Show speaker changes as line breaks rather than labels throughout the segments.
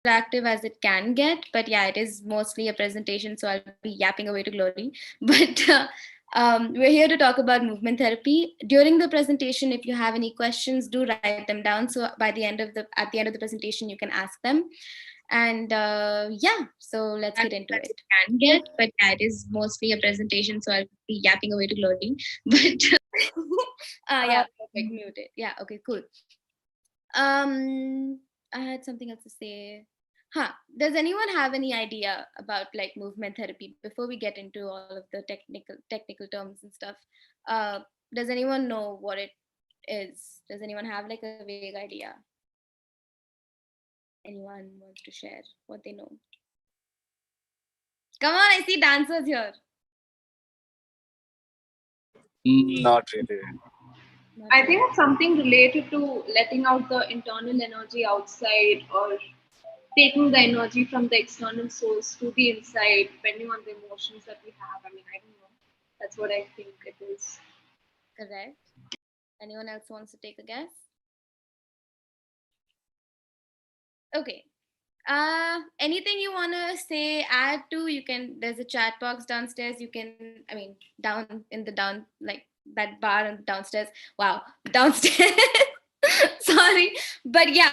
interactive as it can get, but yeah, it is mostly a presentation, so I'll be yapping away to glory. But we're here to talk about movement therapy. During the presentation, if you have any questions, do write them down. So at the end of the presentation, you can ask them. And yeah, so let's get into it.
Can get, but yeah, it is mostly a presentation, so I'll be yapping away to glory. But
Yeah, perfect. Muted. Yeah, okay, cool. I had something else to say. Does anyone have any idea about like movement therapy before we get into all of the technical terms and stuff? Uh, does anyone know what it is? Does anyone have like a vague idea? Anyone wants to share what they know? Come on, I see dancers here.
Not really.
I think it's something related to letting out the internal energy outside or taking the energy from the external source to the inside, depending on the emotions that we have. I mean, I don't know. That's what I think it is.
Correct. Anyone else wants to take a guess? Okay. Anything you want to say, add to, you can, there's a chat box downstairs. You can, I mean, down in the down, like that bar downstairs. Wow, downstairs. Sorry. But yeah,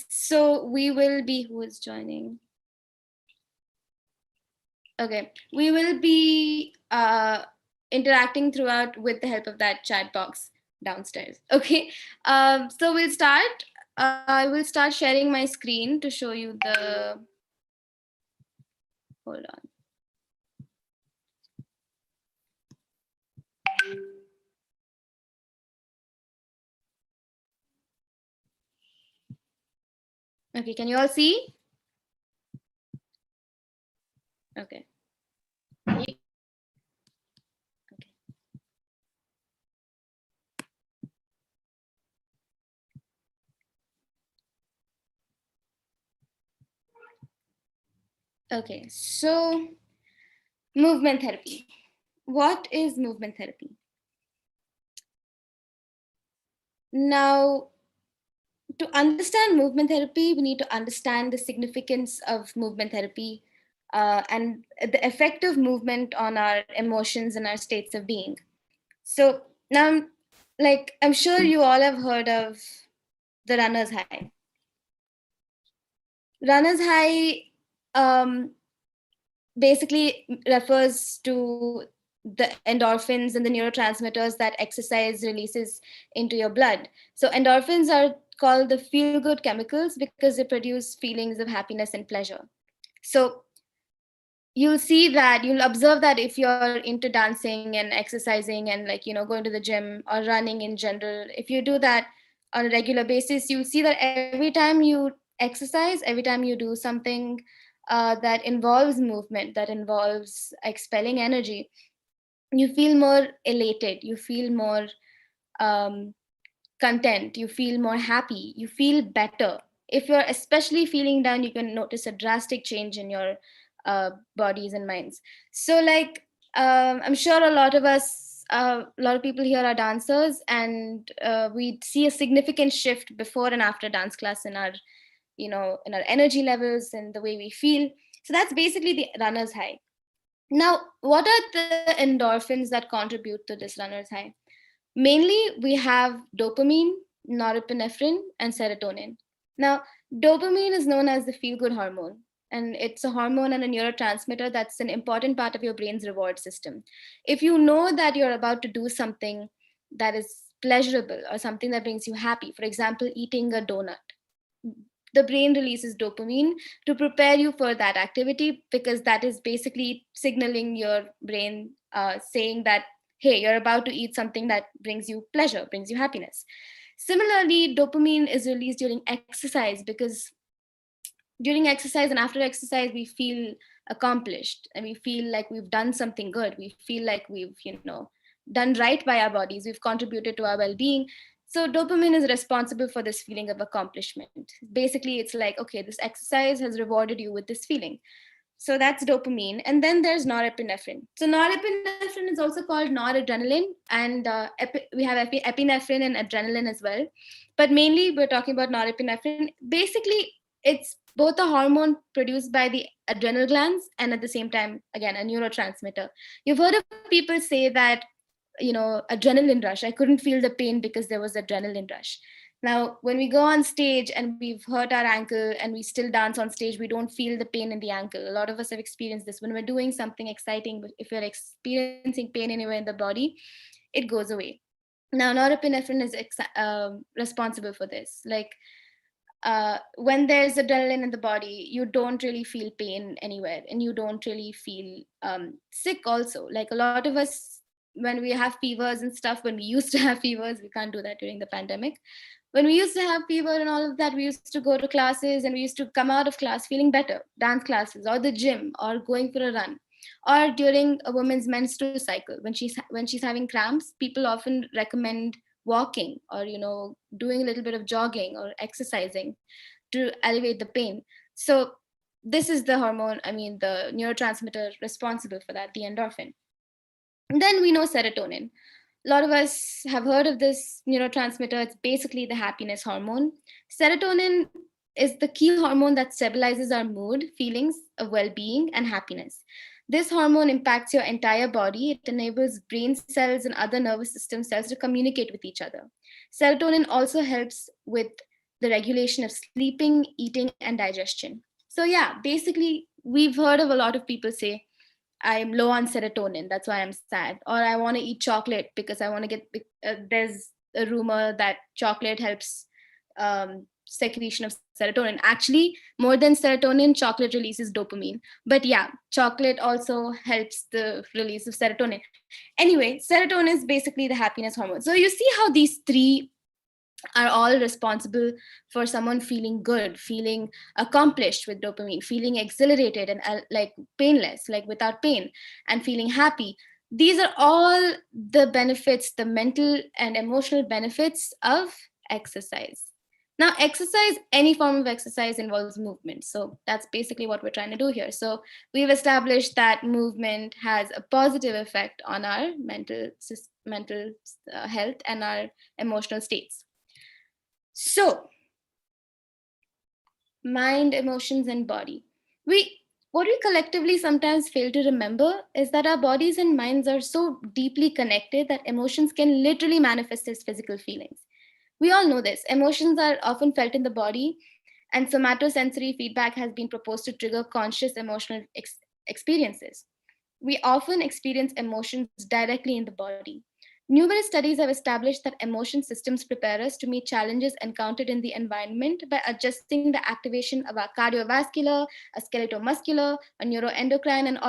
so we will be, who is joining? Okay. We will be interacting throughout with the help of that chat box downstairs. Okay. So we'll start. I will start sharing my screen to show you the. Hold on. Okay, can you all see? Okay. Okay, so movement therapy. What is movement therapy? Now, to understand movement therapy, we need to understand the significance of movement therapy and the effect of movement on our emotions and our states of being. So now, like, I'm sure you all have heard of the runner's high. Runner's high basically refers to the endorphins and the neurotransmitters that exercise releases into your blood. So endorphins are called the feel good chemicals because they produce feelings of happiness and pleasure. So you'll observe that if you're into dancing and exercising and, like, going to the gym or running in general, if you do that on a regular basis, you'll see that every time you exercise, every time you do something that involves movement, that involves expelling energy, you feel more elated, you feel more um, content, you feel more happy, you feel better. If you're especially feeling down, you can notice a drastic change in your bodies and minds. So, like, I'm sure a lot of people here are dancers, and we see a significant shift before and after dance class in our, in our energy levels and the way we feel. So that's basically the runner's high. Now, what are the endorphins that contribute to this runner's high? Mainly, we have dopamine, norepinephrine, and serotonin. Now, dopamine is known as the feel good hormone, and it's a hormone and a neurotransmitter that's an important part of your brain's reward system. If you know that you're about to do something that is pleasurable or something that brings you happy, for example, eating a donut, the brain releases dopamine to prepare you for that activity, because that is basically signaling your brain, saying that, hey, you're about to eat something that brings you pleasure, brings you happiness. Similarly, dopamine is released during exercise, because during exercise and after exercise, we feel accomplished and we feel like we've done something good. We feel like we've, done right by our bodies. We've contributed to our well-being. So dopamine is responsible for this feeling of accomplishment. Basically, it's like, okay, this exercise has rewarded you with this feeling. So that's dopamine. And then there's norepinephrine. So norepinephrine is also called noradrenaline, and we have epinephrine and adrenaline as well. But mainly, we're talking about norepinephrine. Basically, It's both a hormone produced by the adrenal glands and at the same time, again, a neurotransmitter. You've heard of people say that, adrenaline rush. I couldn't feel the pain because there was adrenaline rush. Now, when we go on stage and we've hurt our ankle and we still dance on stage, we don't feel the pain in the ankle. A lot of us have experienced this. When we're doing something exciting, but if you're experiencing pain anywhere in the body, it goes away. Now, norepinephrine is responsible for this. Like, when there's adrenaline in the body, you don't really feel pain anywhere, and you don't really feel sick also. Like a lot of us, when we have fevers and stuff, when we used to have fevers, we can't do that during the pandemic. When we used to have fever and all of that, we used to go to classes and we used to come out of class feeling better, dance classes or the gym or going for a run. Or during a woman's menstrual cycle, when she's having cramps, people often recommend walking or doing a little bit of jogging or exercising to alleviate the pain. So this is the hormone, I mean the neurotransmitter responsible for that, the endorphin. And then we know serotonin. A lot of us have heard of this neurotransmitter. It's basically the happiness hormone. Serotonin is the key hormone that stabilizes our mood, feelings of well-being and happiness. This hormone impacts your entire body. It enables brain cells and other nervous system cells to communicate with each other. Serotonin also helps with the regulation of sleeping, eating, and digestion. So yeah, basically, we've heard of a lot of people say, I'm low on serotonin, that's why I'm sad. Or I want to eat chocolate because I want to get, there's a rumor that chocolate helps secretion of serotonin. Actually, more than serotonin, chocolate releases dopamine. But yeah, chocolate also helps the release of serotonin. Anyway, serotonin is basically the happiness hormone. So you see how these three are all responsible for someone feeling good, feeling accomplished with dopamine, feeling exhilarated and like painless, like without pain, and feeling happy. These are all the benefits, the mental and emotional benefits of exercise. Now, exercise, any form of exercise involves movement. So that's basically what we're trying to do here. So we've established that movement has a positive effect on our mental health and our emotional states. So, mind, emotions, and body. What we collectively sometimes fail to remember is that our bodies and minds are so deeply connected that emotions can literally manifest as physical feelings. We all know this. Emotions are often felt in the body, and somatosensory feedback has been proposed to trigger conscious emotional experiences. We often experience emotions directly in the body. Numerous studies have established that emotion systems prepare us to meet challenges encountered in the environment by adjusting the activation of our cardiovascular, a skeletal-muscular, a neuroendocrine, and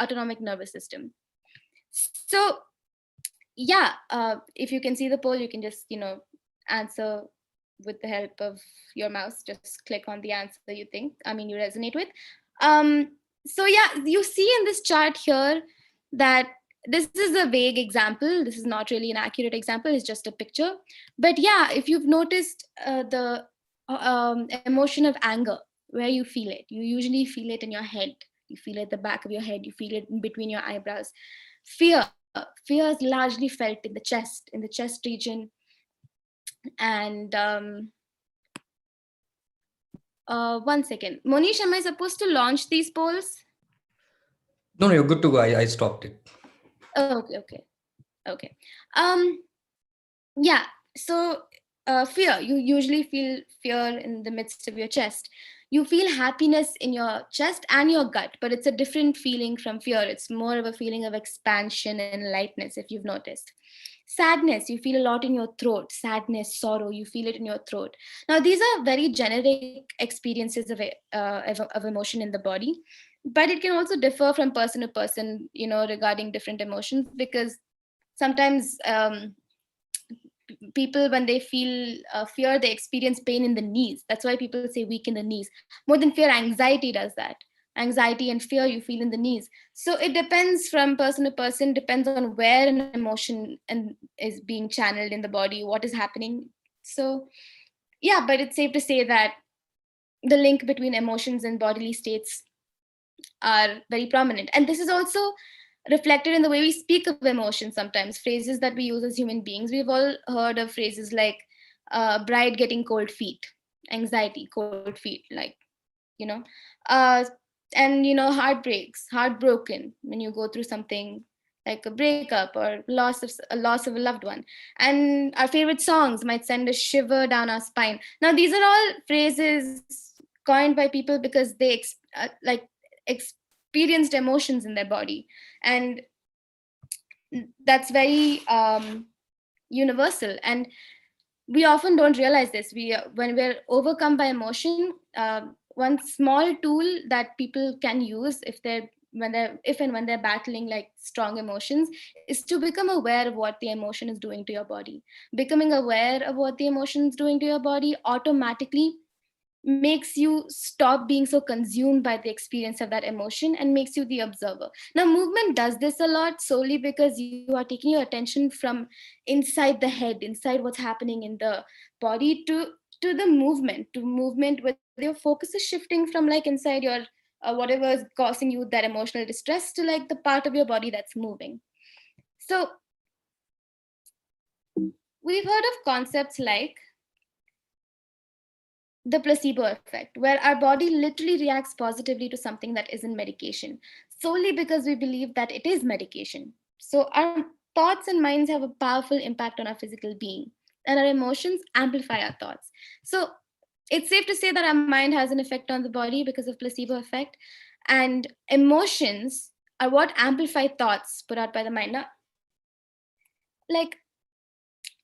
autonomic nervous system. So, yeah, if you can see the poll, you can just, answer with the help of your mouse. Just click on the answer you think, you resonate with. So yeah, you see in this chart here that this is a vague example. This is not really an accurate example. It's just a picture. But yeah, if you've noticed the emotion of anger, where you feel it, you usually feel it in your head. You feel it at the back of your head. You feel it in between your eyebrows. Fear is largely felt in the chest region. And 1 second. Monish, am I supposed to launch these polls?
No, you're good to go. I stopped it.
Oh, okay. Yeah. So, fear. You usually feel fear in the midst of your chest. You feel happiness in your chest and your gut, but it's a different feeling from fear. It's more of a feeling of expansion and lightness, if you've noticed. Sadness, you feel a lot in your throat. Sadness, sorrow, you feel it in your throat. Now, these are very generic experiences of emotion in the body, but it can also differ from person to person, regarding different emotions, because sometimes people, when they feel fear, they experience pain in the knees. That's why people say weak in the knees. More than fear, anxiety does that. Anxiety and fear you feel in the knees. So it depends from person to person, depends on where an emotion is being channeled in the body, what is happening. So yeah, but it's safe to say that the link between emotions and bodily states are very prominent. And this is also reflected in the way we speak of emotions sometimes, phrases that we use as human beings. We've all heard of phrases like bride getting cold feet. anxiety, cold feet, like, you know, uh, and heartbroken when you go through something like a breakup or a loss of a loved one. And our favorite songs might send a shiver down our spine. Now these are all phrases coined by people because they experienced emotions in their body, and that's very universal. And we often don't realize this. When we're overcome by emotion, one small tool that people can use if and when they're battling like strong emotions is to become aware of what the emotion is doing to your body. Becoming aware of what the emotion is doing to your body automatically makes you stop being so consumed by the experience of that emotion and makes you the observer. Now movement does this a lot solely because you are taking your attention from inside the head, inside what's happening in the body, to the movement, to movement where your focus is shifting from like inside your whatever is causing you that emotional distress to like the part of your body that's moving. So we've heard of concepts like the placebo effect, where our body literally reacts positively to something that isn't medication, solely because we believe that it is medication. So our thoughts and minds have a powerful impact on our physical being, and our emotions amplify our thoughts. So it's safe to say that our mind has an effect on the body because of placebo effect, and emotions are what amplify thoughts put out by the mind. Now, like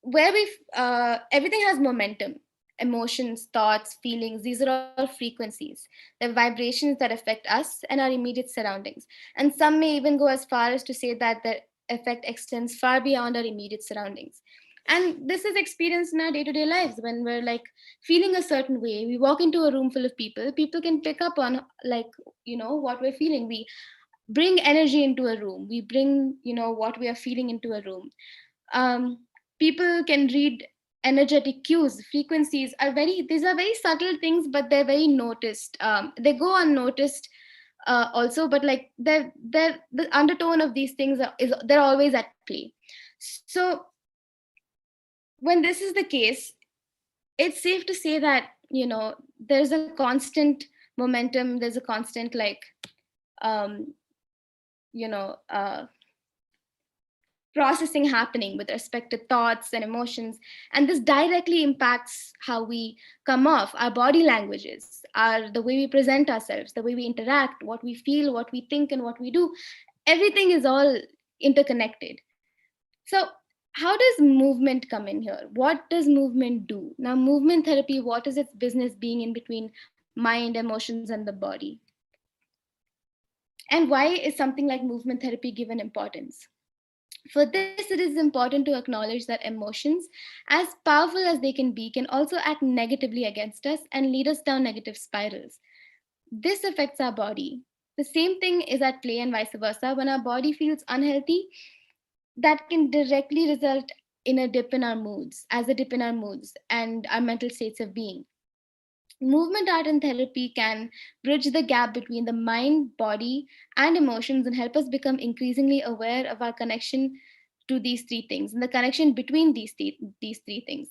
where we everything has momentum. Emotions, thoughts, feelings, these are all frequencies. They're vibrations that affect us and our immediate surroundings, and some may even go as far as to say that the effect extends far beyond our immediate surroundings. And this is experienced in our day-to-day lives. When we're like feeling a certain way, we walk into a room full of people can pick up on like what we're feeling. We bring energy into a room, we bring what we are feeling into a room. um, People can read energetic cues. Frequencies are these are very subtle things, but they're very noticed. They go unnoticed also, but like the undertone of these things is they're always at play. So when this is the case, it's safe to say that there's a constant momentum, there's a constant like um, you know uh, processing happening with respect to thoughts and emotions. And this directly impacts how we come off. Our body languages, the way we present ourselves, the way we interact, what we feel, what we think, and what we do. Everything is all interconnected. So how does movement come in here? What does movement do? Now, movement therapy, what is its business being in between mind, emotions, and the body? And why is something like movement therapy given importance? For this, it is important to acknowledge that emotions, as powerful as they can be, can also act negatively against us and lead us down negative spirals. This affects our body. The same thing is at play and vice versa. When our body feels unhealthy, that can directly result in a dip in our moods, as a dip in our moods and our mental states of being. Movement art and therapy can bridge the gap between the mind, body, and emotions and help us become increasingly aware of our connection to these three things and the connection between these three things.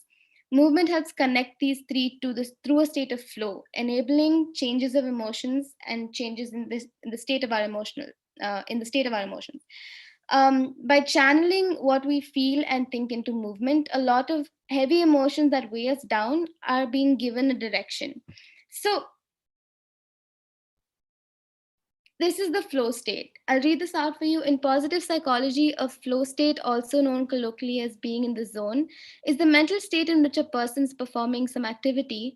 Movement helps connect these three to this through a state of flow, enabling changes of emotions and changes in the state of our emotional in the state of our emotions. By channeling what we feel and think into movement, a lot of heavy emotions that weigh us down are being given a direction. So, this is the flow state. I'll read this out for you. In positive psychology, a flow state, also known colloquially as being in the zone, is the mental state in which a person is performing some activity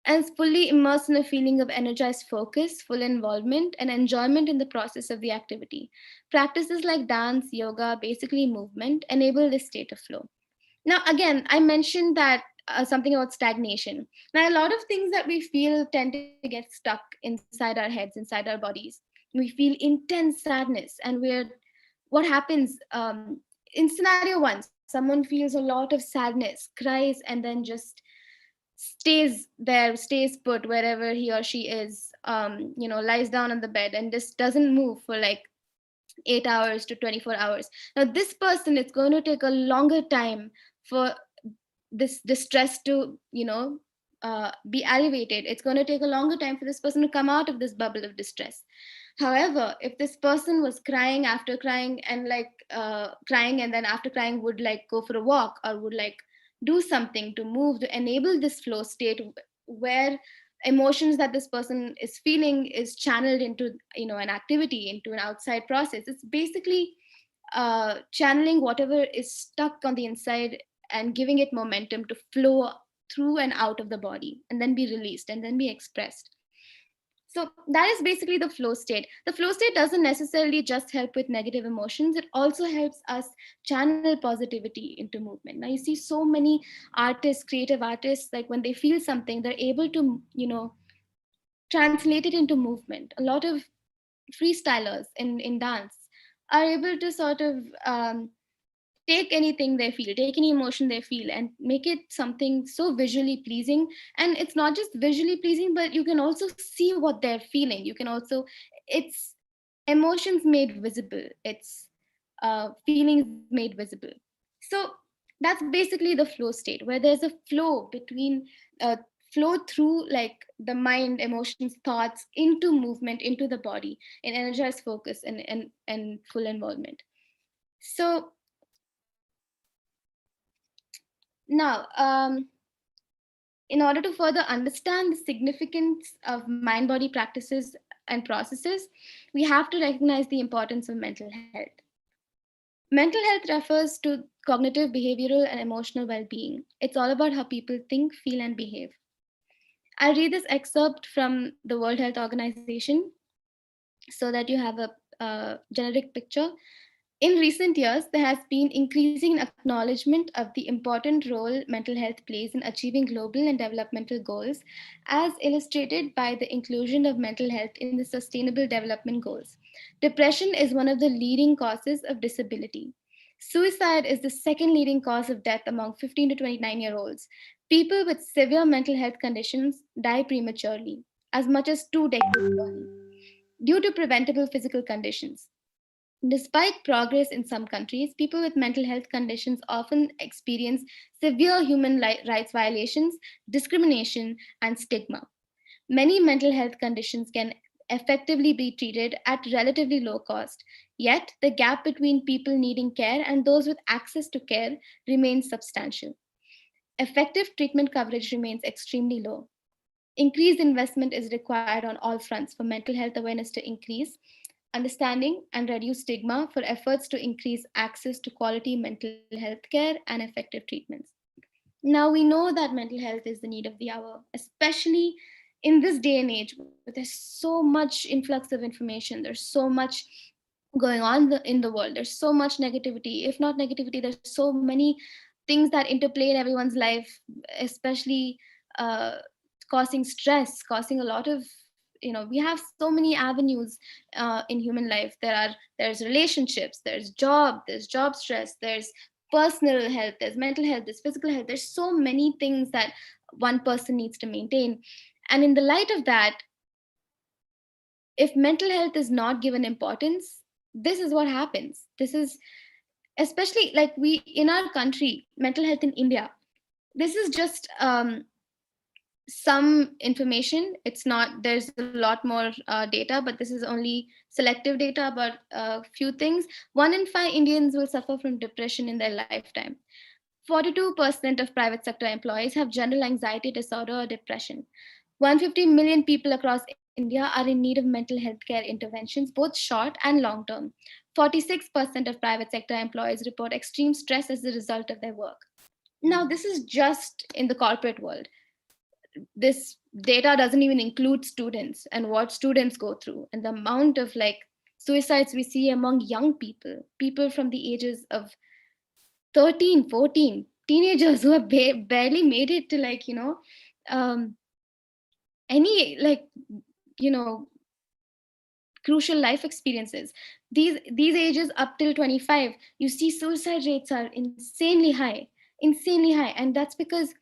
and is fully immersed in a feeling of energized focus, full involvement, and enjoyment in the process of the activity. Practices like dance, yoga, basically movement, enable this state of flow. Now, again, I mentioned that something about stagnation. Now, a lot of things that we feel tend to get stuck inside our heads, inside our bodies. We feel intense sadness, and what happens in scenario one, someone feels a lot of sadness, cries, and then just stays put wherever he or she is, lies down on the bed and just doesn't move for like 8 hours to 24 hours. Now this person, it's going to take a longer time for this distress to be elevated. It's going to take a longer time for this person to come out of this bubble of distress. However, if this person was crying after crying and crying, and then after crying would like go for a walk or would like do something to move to enable this flow state where emotions that this person is feeling is channeled into an activity, into an outside process. It's basically channeling whatever is stuck on the inside and giving it momentum to flow through and out of the body and then be released and then be expressed. So that is basically the flow state. The flow state doesn't necessarily just help with negative emotions, it also helps us channel positivity into movement. Now you see so many artists, creative artists, like when they feel something, they're able to, translate it into movement. A lot of freestylers in dance are able to sort of take anything they feel, take any emotion they feel, and make it something so visually pleasing. And it's not just visually pleasing, but you can also see what they're feeling. You can also, it's emotions made visible, it's feelings made visible. So that's basically the flow state, where there's a flow between uh, flow through like the mind, emotions, thoughts into movement, into the body, in energized focus and full involvement. So now, in order to further understand the significance of mind body practices and processes, we have to recognize the importance of mental health. Mental health refers to cognitive, behavioral, and emotional well being. It's all about how people think, feel, and behave. I'll read this excerpt from the World Health Organization so that you have a generic picture. In recent years, there has been increasing acknowledgement of the important role mental health plays in achieving global and developmental goals, as illustrated by the inclusion of mental health in the Sustainable Development Goals. Depression is one of the leading causes of disability. Suicide is the second leading cause of death among 15 to 29-year-olds. People with severe mental health conditions die prematurely, as much as 2 decades early, due to preventable physical conditions. Despite progress in some countries, people with mental health conditions often experience severe human rights violations, discrimination, and stigma. Many mental health conditions can effectively be treated at relatively low cost, yet, the gap between people needing care and those with access to care remains substantial. Effective treatment coverage remains extremely low. Increased investment is required on all fronts for mental health awareness to increase, understanding, and reduce stigma, for efforts to increase access to quality mental health care and effective treatments. Now, we know that mental health is the need of the hour, especially in this day and age where there's so much influx of information, there's so much going on in the world, there's so much negativity. If not negativity, there's so many things that interplay in everyone's life, especially uh, causing stress, causing a lot of, we have so many avenues in human life. There's relationships, there's job stress, there's personal health, there's mental health, there's physical health. There's so many things that one person needs to maintain. And in the light of that, if mental health is not given importance, this is what happens. This is especially like we in our country, mental health in India. This is just some information. It's not, there's a lot more data, but this is only selective data about a few things. 1 in 5 Indians will suffer from depression in their lifetime. 42% of private sector employees have general anxiety disorder or depression. 150 million people across India are in need of mental health care interventions, both short and long term. 46% of private sector employees report extreme stress as a result of their work. Now, this is just in the corporate world. This data doesn't even include students and what students go through, and the amount of like suicides we see among young people from the ages of 13, 14, teenagers who have barely made it to like, um, any like, you know, crucial life experiences. These ages up till 25, you see suicide rates are insanely high. And that's because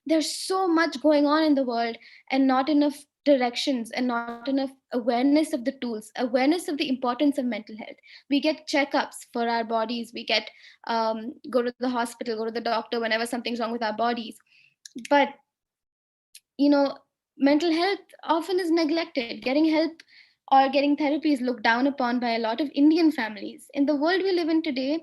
there's so much going on in the world and not enough directions and not enough awareness of the tools, awareness of the importance of mental health. We get checkups for our bodies, we get go to the hospital, go to the doctor whenever something's wrong with our bodies, but mental health often is neglected. Getting help or getting therapy is looked down upon by a lot of Indian families. In the world we live in today,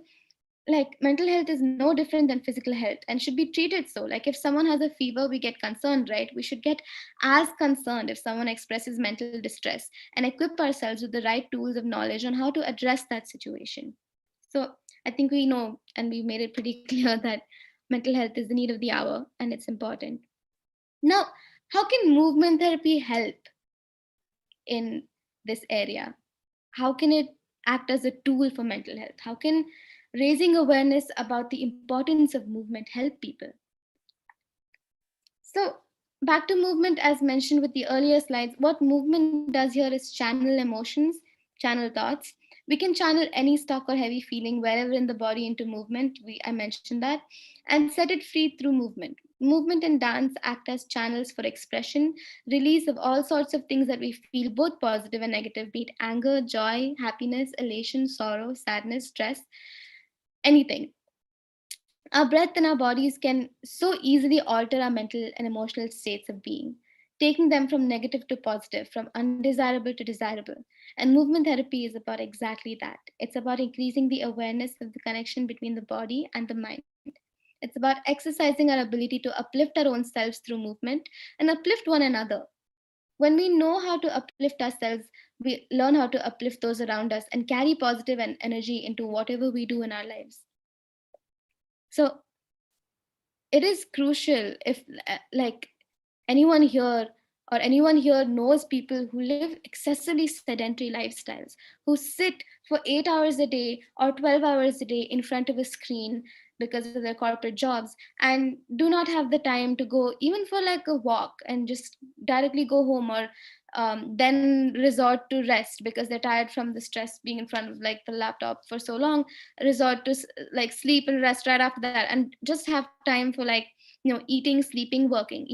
like mental health is no different than physical health and should be treated so. Like if someone has a fever, we get concerned, right? We should get as concerned if someone expresses mental distress and equip ourselves with the right tools of knowledge on how to address that situation. So I think we know and we made it pretty clear that mental health is the need of the hour and it's important. Now, how can movement therapy help in this area? How can it act as a tool for mental health? How can raising awareness about the importance of movement help people? So, back to movement, as mentioned with the earlier slides, what movement does here is channel emotions, channel thoughts. We can channel any stuck or heavy feeling wherever in the body into movement. I mentioned that, and set it free through movement. Movement and dance act as channels for expression, release of all sorts of things that we feel, both positive and negative, be it anger, joy, happiness, elation, sorrow, sadness, stress, anything. Our breath and our bodies can so easily alter our mental and emotional states of being, taking them from negative to positive, from undesirable to desirable. And movement therapy is about exactly that. It's about increasing the awareness of the connection between the body and the mind. It's about exercising our ability to uplift our own selves through movement and uplift one another. When we know how to uplift ourselves, we learn how to uplift those around us and carry positive and energy into whatever we do in our lives. So it is crucial if like anyone here anyone here knows people who live excessively sedentary lifestyles, who sit for 8 hours a day or 12 hours a day in front of a screen because of their corporate jobs, and do not have the time to go even for like a walk and just directly go home, or then resort to rest because they're tired from the stress being in front of like the laptop for so long, resort to like sleep and rest right after that, and just have time for like eating, sleeping, working.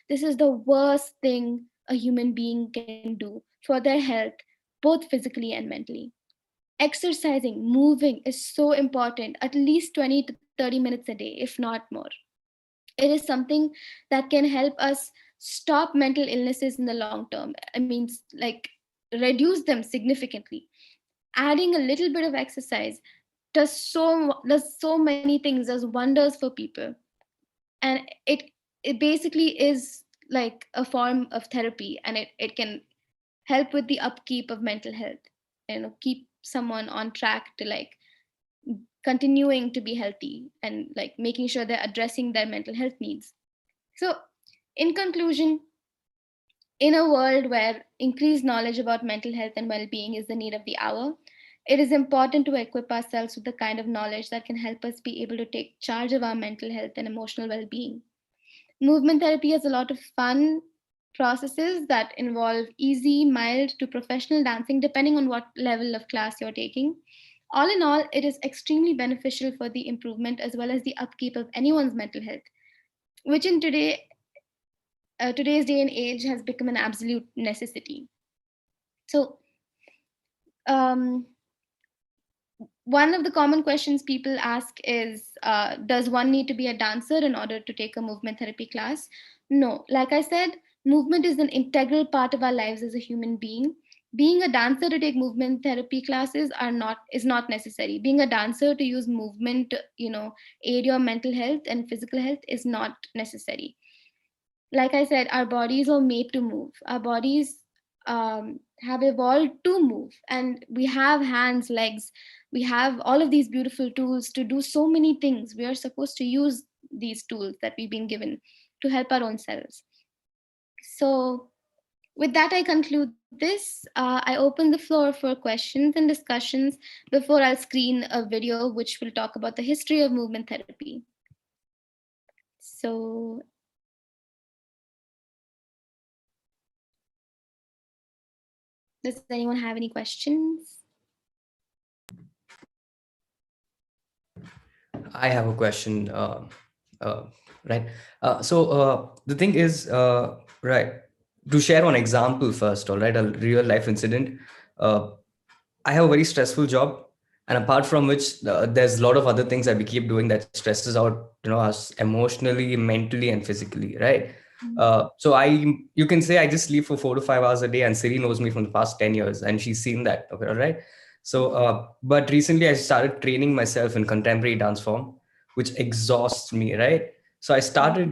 This is the worst thing a human being can do for their health, both physically and mentally. Exercising, moving is so important, at least 20 to 30 minutes a day, if not more. It is something that can help us stop mental illnesses in the long term. I mean, like reduce them significantly. Adding a little bit of exercise does so many things, does wonders for people. And it basically is like a form of therapy, and it can help with the upkeep of mental health, keep someone on track to like continuing to be healthy and like making sure they're addressing their mental health needs. So in conclusion, in a world where increased knowledge about mental health and well-being is the need of the hour, it is important to equip ourselves with the kind of knowledge that can help us be able to take charge of our mental health and emotional well-being. Movement therapy has a lot of fun processes that involve easy, mild to professional dancing, depending on what level of class you're taking. All in all, it is extremely beneficial for the improvement as well as the upkeep of anyone's mental health, which in today's day and age has become an absolute necessity. So, um, one of the common questions people ask is, does one need to be a dancer in order to take a movement therapy class? No, like I said, movement is an integral part of our lives as a human being. Being a dancer to take movement therapy classes is not necessary. Being a dancer to use movement, aid your mental health and physical health is not necessary. Like I said, our bodies are made to move. Our bodies have evolved to move, and we have hands, legs. We have all of these beautiful tools to do so many things. We are supposed to use these tools that we've been given to help our own selves. So, with that, I conclude this. I open the floor for questions and discussions before I'll screen a video which will talk about the history of movement therapy. So, does anyone have any questions?
I have a question. Right. So the thing is, right, to share one example first, all right, a real life incident. Uh, I have a very stressful job, and apart from which, there's a lot of other things that we keep doing that stresses out, us emotionally, mentally, and physically, right? So you can say I just sleep for 4 to 5 hours a day, and Siri knows me from the past 10 years, and she's seen that. Okay, all right. So, but recently I started training myself in contemporary dance form, which exhausts me, right? So I started,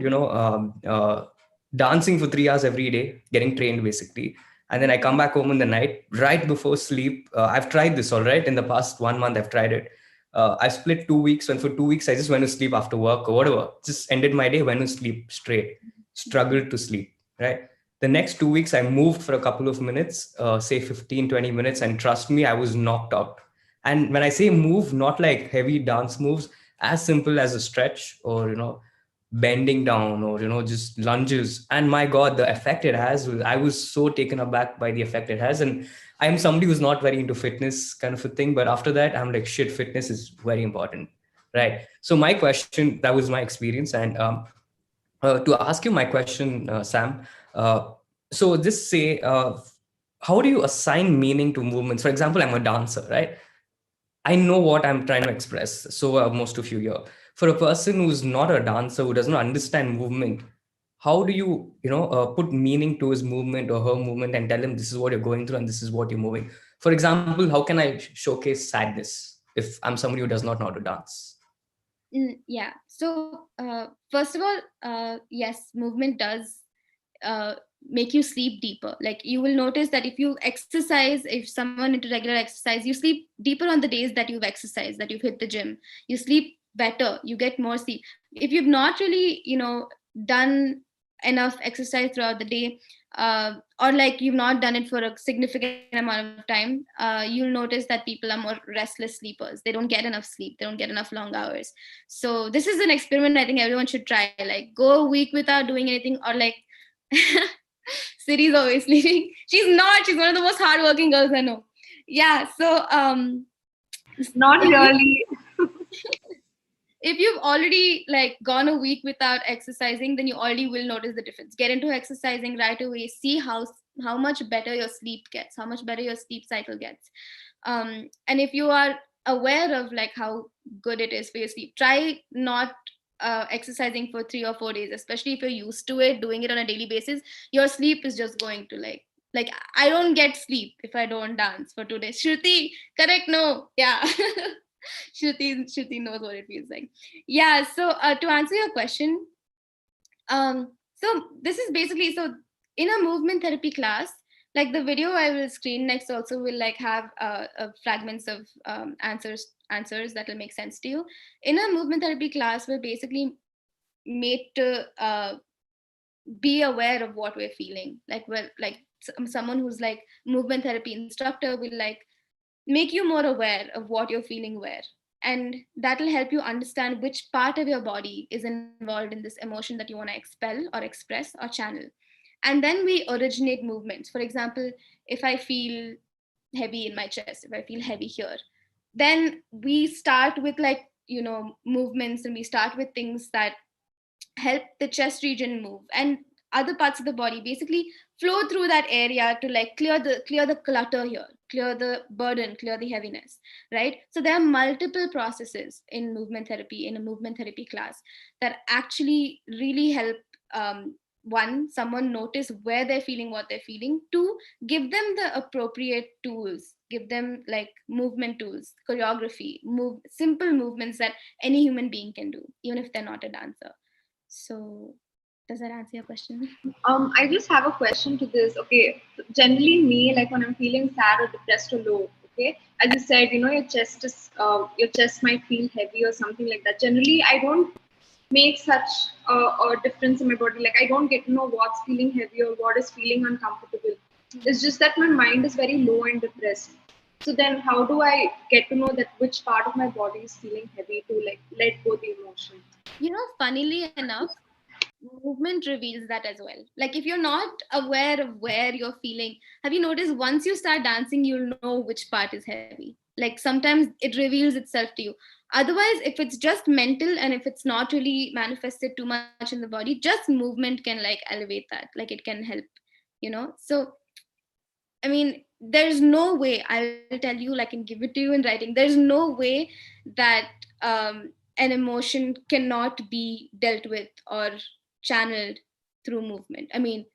dancing for 3 hours every day, getting trained basically, and then I come back home in the night, right before sleep. I've tried this, all right. In the past 1 month, I've tried it. I split 2 weeks, and for 2 weeks I just went to sleep after work or whatever. Just ended my day, went to sleep straight, struggled to sleep, right? The next 2 weeks I moved for a couple of minutes, say 15-20 minutes, and trust me, I was knocked out. And when I say move, not like heavy dance moves, as simple as a stretch or bending down or just lunges, and my god, the effect it has, I was so taken aback by the effect it has. And I'm somebody who's not very into fitness kind of a thing, but after that I'm like, shit, fitness is very important, right? So my question, that was my experience. And to ask you my question, Sam, uh, so just say, how do you assign meaning to movements? For example, I'm a dancer, right? I know what I'm trying to express. So most of you here, for a person who's not a dancer, who doesn't understand movement, how do you put meaning to his movement or her movement and tell him this is what you're going through and this is what you're moving? For example, how can I showcase sadness if I'm somebody who does not know how to dance?
Yeah. So, first of all, yes, movement does uh, make you sleep deeper. Like you will notice that if you exercise, if someone into regular exercise, you sleep deeper on the days that you've exercised, that you've hit the gym. You sleep better. You get more sleep. If you've not really, done enough exercise throughout the day, or like you've not done it for a significant amount of time, you'll notice that people are more restless sleepers. They don't get enough sleep. They don't get enough long hours. So this is an experiment I think everyone should try. Like go a week without doing anything, or like Siri's always sleeping. She's not. She's one of the most hardworking girls I know. Yeah. So
Not
if you
really.
if you've already like gone a week without exercising, then you already will notice the difference. Get into exercising right away. See how much better your sleep gets, how much better your sleep cycle gets. And if you are aware of like how good it is for your sleep, try not exercising for 3 or 4 days, especially if you're used to it, doing it on a daily basis. Your sleep is just going to like I don't get sleep if I don't dance for 2 days. Shruti, correct? No, yeah. Shruti knows what it feels like. Yeah. So to answer your question, so this is basically, so in a movement therapy class, like the video I will screen next also will like have fragments of answers that will make sense to you. In a movement therapy class, we're basically made to be aware of what we're feeling. Like someone who's like movement therapy instructor will like make you more aware of what you're feeling where, and that'll help you understand which part of your body is involved in this emotion that you want to expel or express or channel. And then we originate movements. For example, if I feel heavy in my chest, if I feel heavy here, then we start with like movements, and we start with things that help the chest region move, and other parts of the body basically flow through that area to like clear the clutter here, clear the burden, clear the heaviness, right? So there are multiple processes in movement therapy, in a movement therapy class, that actually really help, one, someone notice where they're feeling what they're feeling. Two, give them the appropriate tools, give them like movement tools, choreography, simple movements that any human being can do, even if they're not a dancer. So, does that answer your question?
I just have a question to this. Okay, generally me, like when I'm feeling sad or depressed or low, okay, as you said, your chest might feel heavy or something like that. Generally, I don't make such a difference in my body. Like I don't get to know what's feeling heavy or what is feeling uncomfortable. It's just that my mind is very low and depressed. So then, how do I get to know that which part of my body is feeling heavy to like let go the emotion?
Funnily enough, movement reveals that as well. Like if you're not aware of where you're feeling, have you noticed once you start dancing, you'll know which part is heavy? Like sometimes it reveals itself to you. Otherwise, if it's just mental and if it's not really manifested too much in the body, just movement can like elevate that. Like it can help. So I mean, there's no way, I'll tell you, like, and give it to you in writing. There's no way that an emotion cannot be dealt with or channeled through movement. I mean,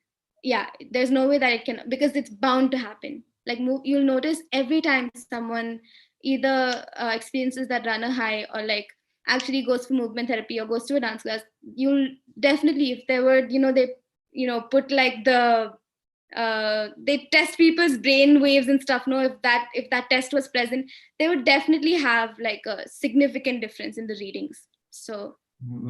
yeah, there's no way that it can, because it's bound to happen. Like you'll notice every time someone either experiences that runner high, or like actually goes for movement therapy or goes to a dance class, you'll definitely, if there were, they put like they test people's brain waves and stuff, no, if that test was present, they would definitely have like a significant difference in the readings. So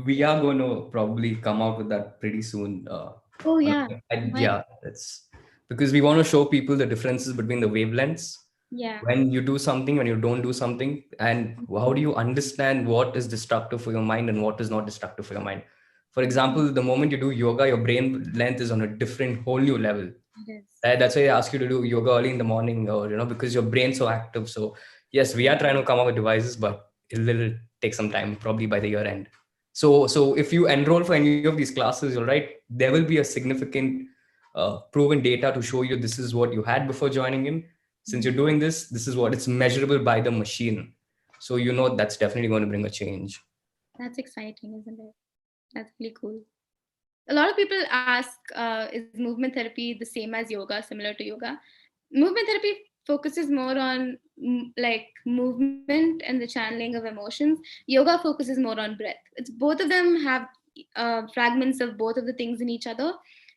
We are going to probably come out with that pretty soon.
oh yeah, why?
Yeah, that's because we want to show people the differences between the wavelengths
Yeah.
when you do something, when you don't do something, and how do you understand what is destructive for your mind and what is not destructive for your mind. For example, the moment you do yoga, your brain length is on a different, whole new level.
It is.
Right? That's why I ask you to do yoga early in the morning, or because your brain's so active. So yes, we are trying to come up with devices, but it will take some time, probably by the year end. So if you enroll for any of these classes, you're right, there will be a significant proven data to show you this is what you had before joining in. Since you're doing this is what it's measurable by the machine. So that's definitely going to bring a change.
That's exciting, isn't it? That's really cool. A lot of people ask, is movement therapy the same as yoga, similar to yoga? Movement therapy focuses more on like movement and the channeling of emotions. Yoga focuses more on breath. It's both of them have fragments of both of the things in each other,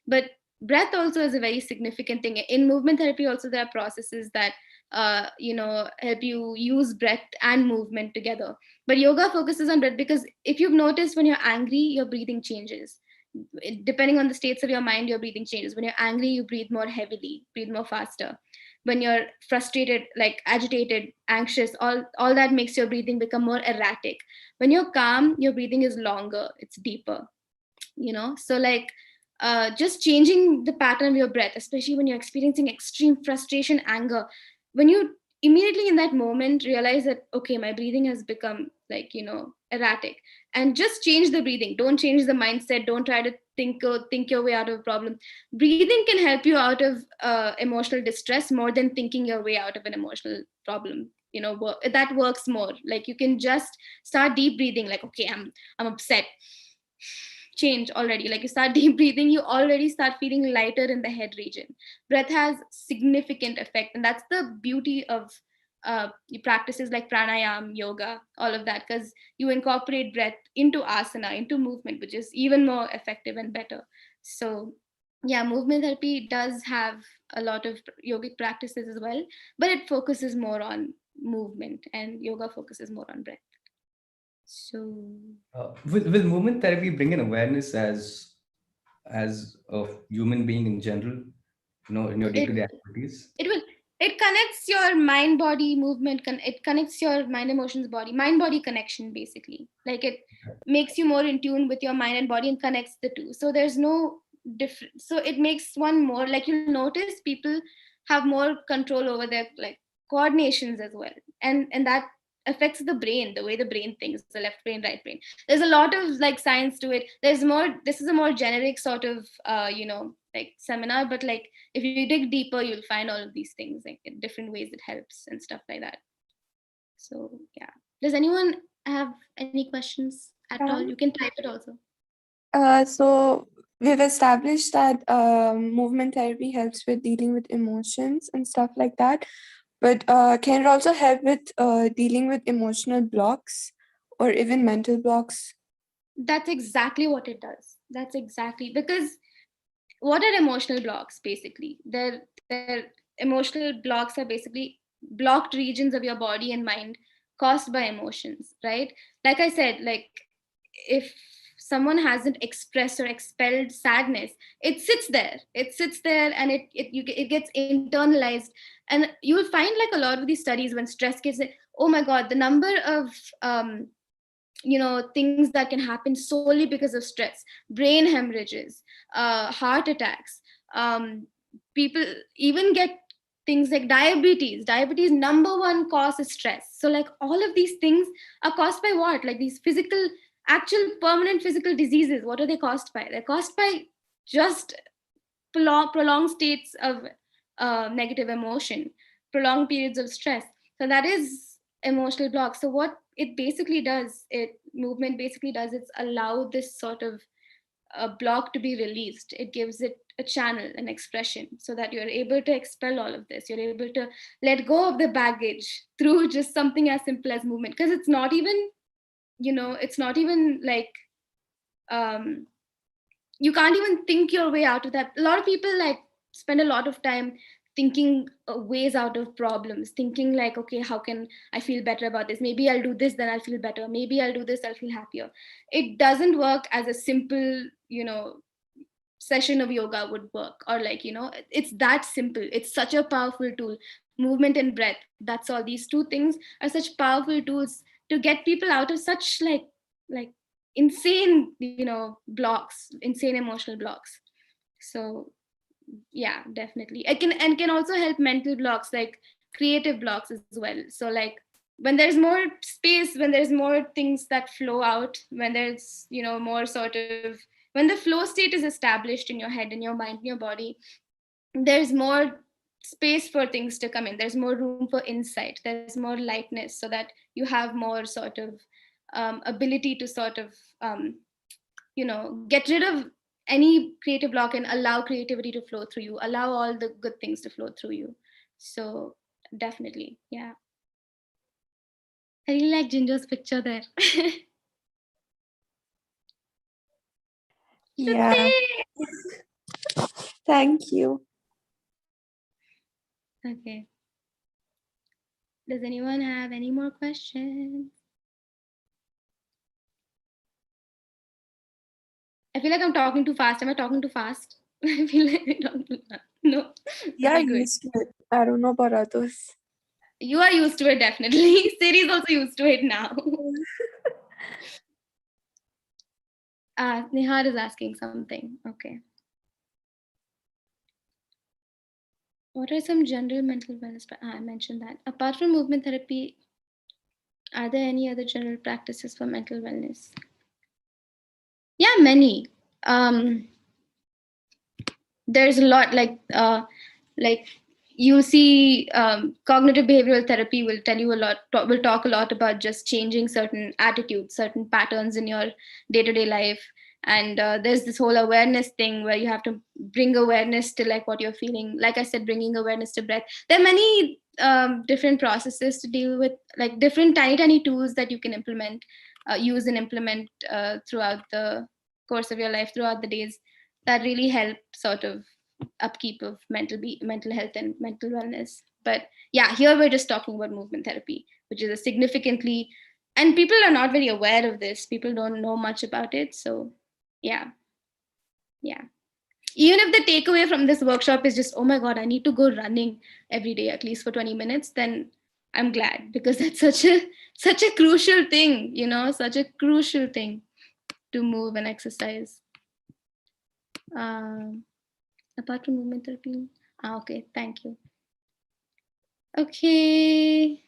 but breath also is a very significant thing in movement therapy. Also, there are processes that help you use breath and movement together. But yoga focuses on breath because if you've noticed, when you're angry, your breathing changes. Depending on the states of your mind, your breathing changes. When you're angry, you breathe more heavily, breathe more faster. When you're frustrated, like agitated, anxious, all that makes your breathing become more erratic. When you're calm, your breathing is longer, it's deeper. So like just changing the pattern of your breath, especially when you're experiencing extreme frustration, anger, when you immediately in that moment realize that, okay, my breathing has become like erratic, and just change the breathing. Don't change the mindset. Don't try to think your way out of a problem. Breathing can help you out of emotional distress more than thinking your way out of an emotional problem. That works more. Like you can just start deep breathing, like, okay, I'm upset. Change already. Like you start deep breathing, you already start feeling lighter in the head region. Breath has significant effect, and that's the beauty of practices like pranayam, yoga, all of that, because you incorporate breath into asana, into movement, which is even more effective and better. So yeah, movement therapy does have a lot of yogic practices as well, but it focuses more on movement, and yoga focuses more on breath. So
Will movement therapy bring an awareness as a human being in general, in your
it
day-to-day activities?
it will, it connects your mind body movement, it connects your mind emotions body mind body connection, basically. Like it makes you more in tune with your mind and body and connects the two. So there's no different, so it makes one more, like you'll notice people have more control over their like coordinations as well, and that affects the brain, the way the brain thinks, the left brain, right brain. There's a lot of like science to it. There's more, this is a more generic sort of like seminar, but like if you dig deeper, you'll find all of these things, like in different ways it helps and stuff like that. So yeah, does anyone have any questions at all? You can type it also.
So we've established that movement therapy helps with dealing with emotions and stuff like that. But can it also help with dealing with emotional blocks or even mental blocks?
That's exactly what it does. That's exactly, because what are emotional blocks? Basically, they're emotional blocks are basically blocked regions of your body and mind caused by emotions, right? Like I said, like if someone hasn't expressed or expelled sadness, it sits there and it gets internalized. And you'll find like a lot of these studies, when stress gets it, oh my god, the number of things that can happen solely because of stress: brain hemorrhages, heart attacks, people even get things like diabetes. Number one cause is stress. So like all of these things are caused by what? Like these physical, actual permanent physical diseases. What are they caused by? They're caused by just prolonged states of negative emotion, prolonged periods of stress. So that is emotional block. So what it basically does, it movement basically does, it's allow this sort of a block to be released. It gives it a channel, an expression, so that you're able to expel all of this. You're able to let go of the baggage through just something as simple as movement. Because it's not even, it's not even like, um, you can't even think your way out of that. A lot of people like spend a lot of time thinking ways out of problems, thinking like, okay, how can I feel better about this? Maybe I'll do this, then I'll feel better. Maybe I'll do this, I'll feel happier. It doesn't work as a simple, session of yoga would work, or like, it's that simple. It's such a powerful tool. Movement and breath, that's all. These two things are such powerful tools to get people out of such like insane, blocks, insane emotional blocks. So yeah, definitely. It can also help mental blocks, like creative blocks as well. So like when there's more space, when there's more things that flow out, when there's, more sort of, when the flow state is established in your head, in your mind, in your body, there's more space for things to come in. There's more room for insight, there's more lightness, so that you have more sort of ability to sort of get rid of any creative block and allow creativity to flow through you, allow all the good things to flow through you. So definitely, yeah. I really like Ginger's picture there.
Yeah. Thank you.
Okay. Does anyone have any more questions? I feel like I'm talking too fast. Am I talking too fast? I feel like I'm talking too fast. No.
Yeah,
Okay, good.
used to it. I don't know about others.
You are used to it, definitely. Siri is also used to it now. Nihar is asking something. Okay. What are some general mental wellness? I mentioned that. Apart from movement therapy, are there any other general practices for mental wellness? Yeah, many. There's a lot, like you see, cognitive behavioral therapy will tell you a lot, will talk a lot about just changing certain attitudes, certain patterns in your day-to-day life. And there's this whole awareness thing where you have to bring awareness to like what you're feeling. Like I said, bringing awareness to breath. There are many different processes to deal with, like different tiny tools that you can implement, use and implement throughout the course of your life, throughout the days, that really help sort of upkeep of mental health and mental wellness. But yeah, here we're just talking about movement therapy, which is a significantly, and people are not very aware of this. People don't know much about it. So yeah. Even if the takeaway from this workshop is just, oh my God, I need to go running every day, at least for 20 minutes, then I'm glad, because that's such a crucial thing, such a crucial thing to move and exercise. Apart from movement therapy. Okay, thank you. Okay.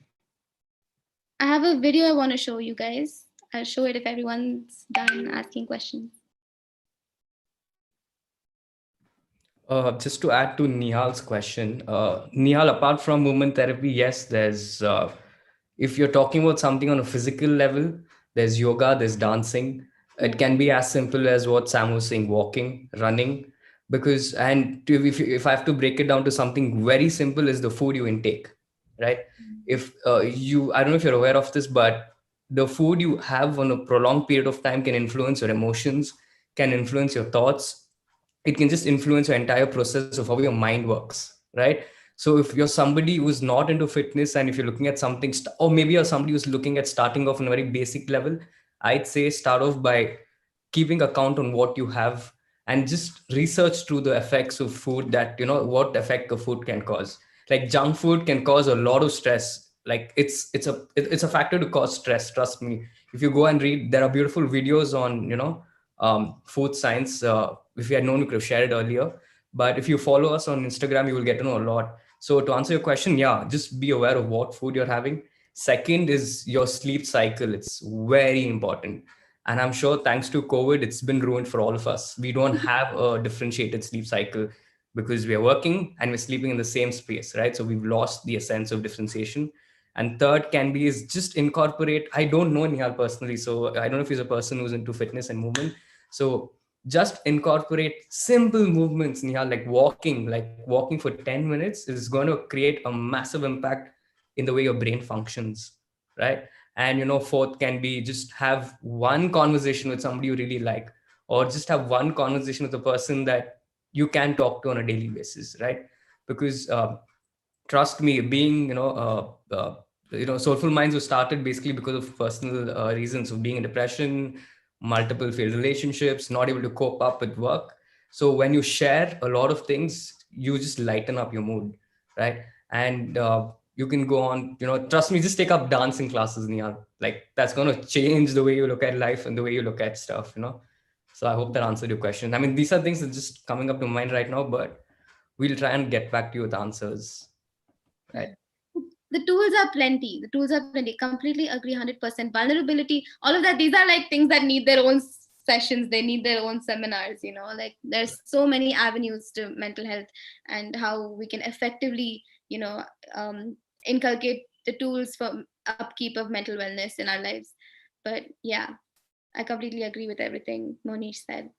I have a video I want to show you guys. I'll show it if everyone's done asking questions.
Just to add to Nihal's question, Nihal, apart from movement therapy, yes, there's, if you're talking about something on a physical level, there's yoga, there's dancing. It can be as simple as what Sam was saying, walking, running. Because, and if I have to break it down to something very simple, is the food you intake, right? If I don't know if you're aware of this, but the food you have on a prolonged period of time can influence your emotions, can influence your thoughts. It can just influence your entire process of how your mind works, right? So if you're somebody who's not into fitness, and if you're looking at something, or maybe you're somebody who's looking at starting off on a very basic level, I'd say start off by keeping account on what you have, and just research through the effects of food, that what effect of food can cause. Like junk food can cause a lot of stress. Like it's a factor to cause stress, trust me. If you go and read, there are beautiful videos on food science. If we had known, we could have shared it earlier. But if you follow us on Instagram, you will get to know a lot. So to answer your question, yeah, just be aware of what food you're having. Second is your sleep cycle. It's very important. And I'm sure thanks to COVID, it's been ruined for all of us. We don't have a differentiated sleep cycle because we are working and we're sleeping in the same space, right? So we've lost the essence of differentiation. And third can be is just incorporate. I don't know Nihal personally, so I don't know if he's a person who's into fitness and movement. So just incorporate simple movements, Nihal, like walking for 10 minutes is going to create a massive impact in the way your brain functions, right? And, fourth can be just have one conversation with somebody you really like, or just have one conversation with a person that you can talk to on a daily basis, right? Because trust me, being, Soulful Minds was started basically because of personal reasons of being in depression, multiple failed relationships, not able to cope up with work. So when you share a lot of things, you just lighten up your mood, right? And you can go on, trust me, just take up dancing classes, Niyal. Like that's going to change the way you look at life and the way you look at stuff. So I hope that answered your question. I mean, these are things that just coming up to mind right now, but we'll try and get back to you with answers. Right.
The tools are plenty. Completely agree, 100%. Vulnerability, all of that. These are like things that need their own sessions. They need their own seminars. Like there's so many avenues to mental health and how we can effectively, inculcate the tools for upkeep of mental wellness in our lives. But yeah, I completely agree with everything Monish said.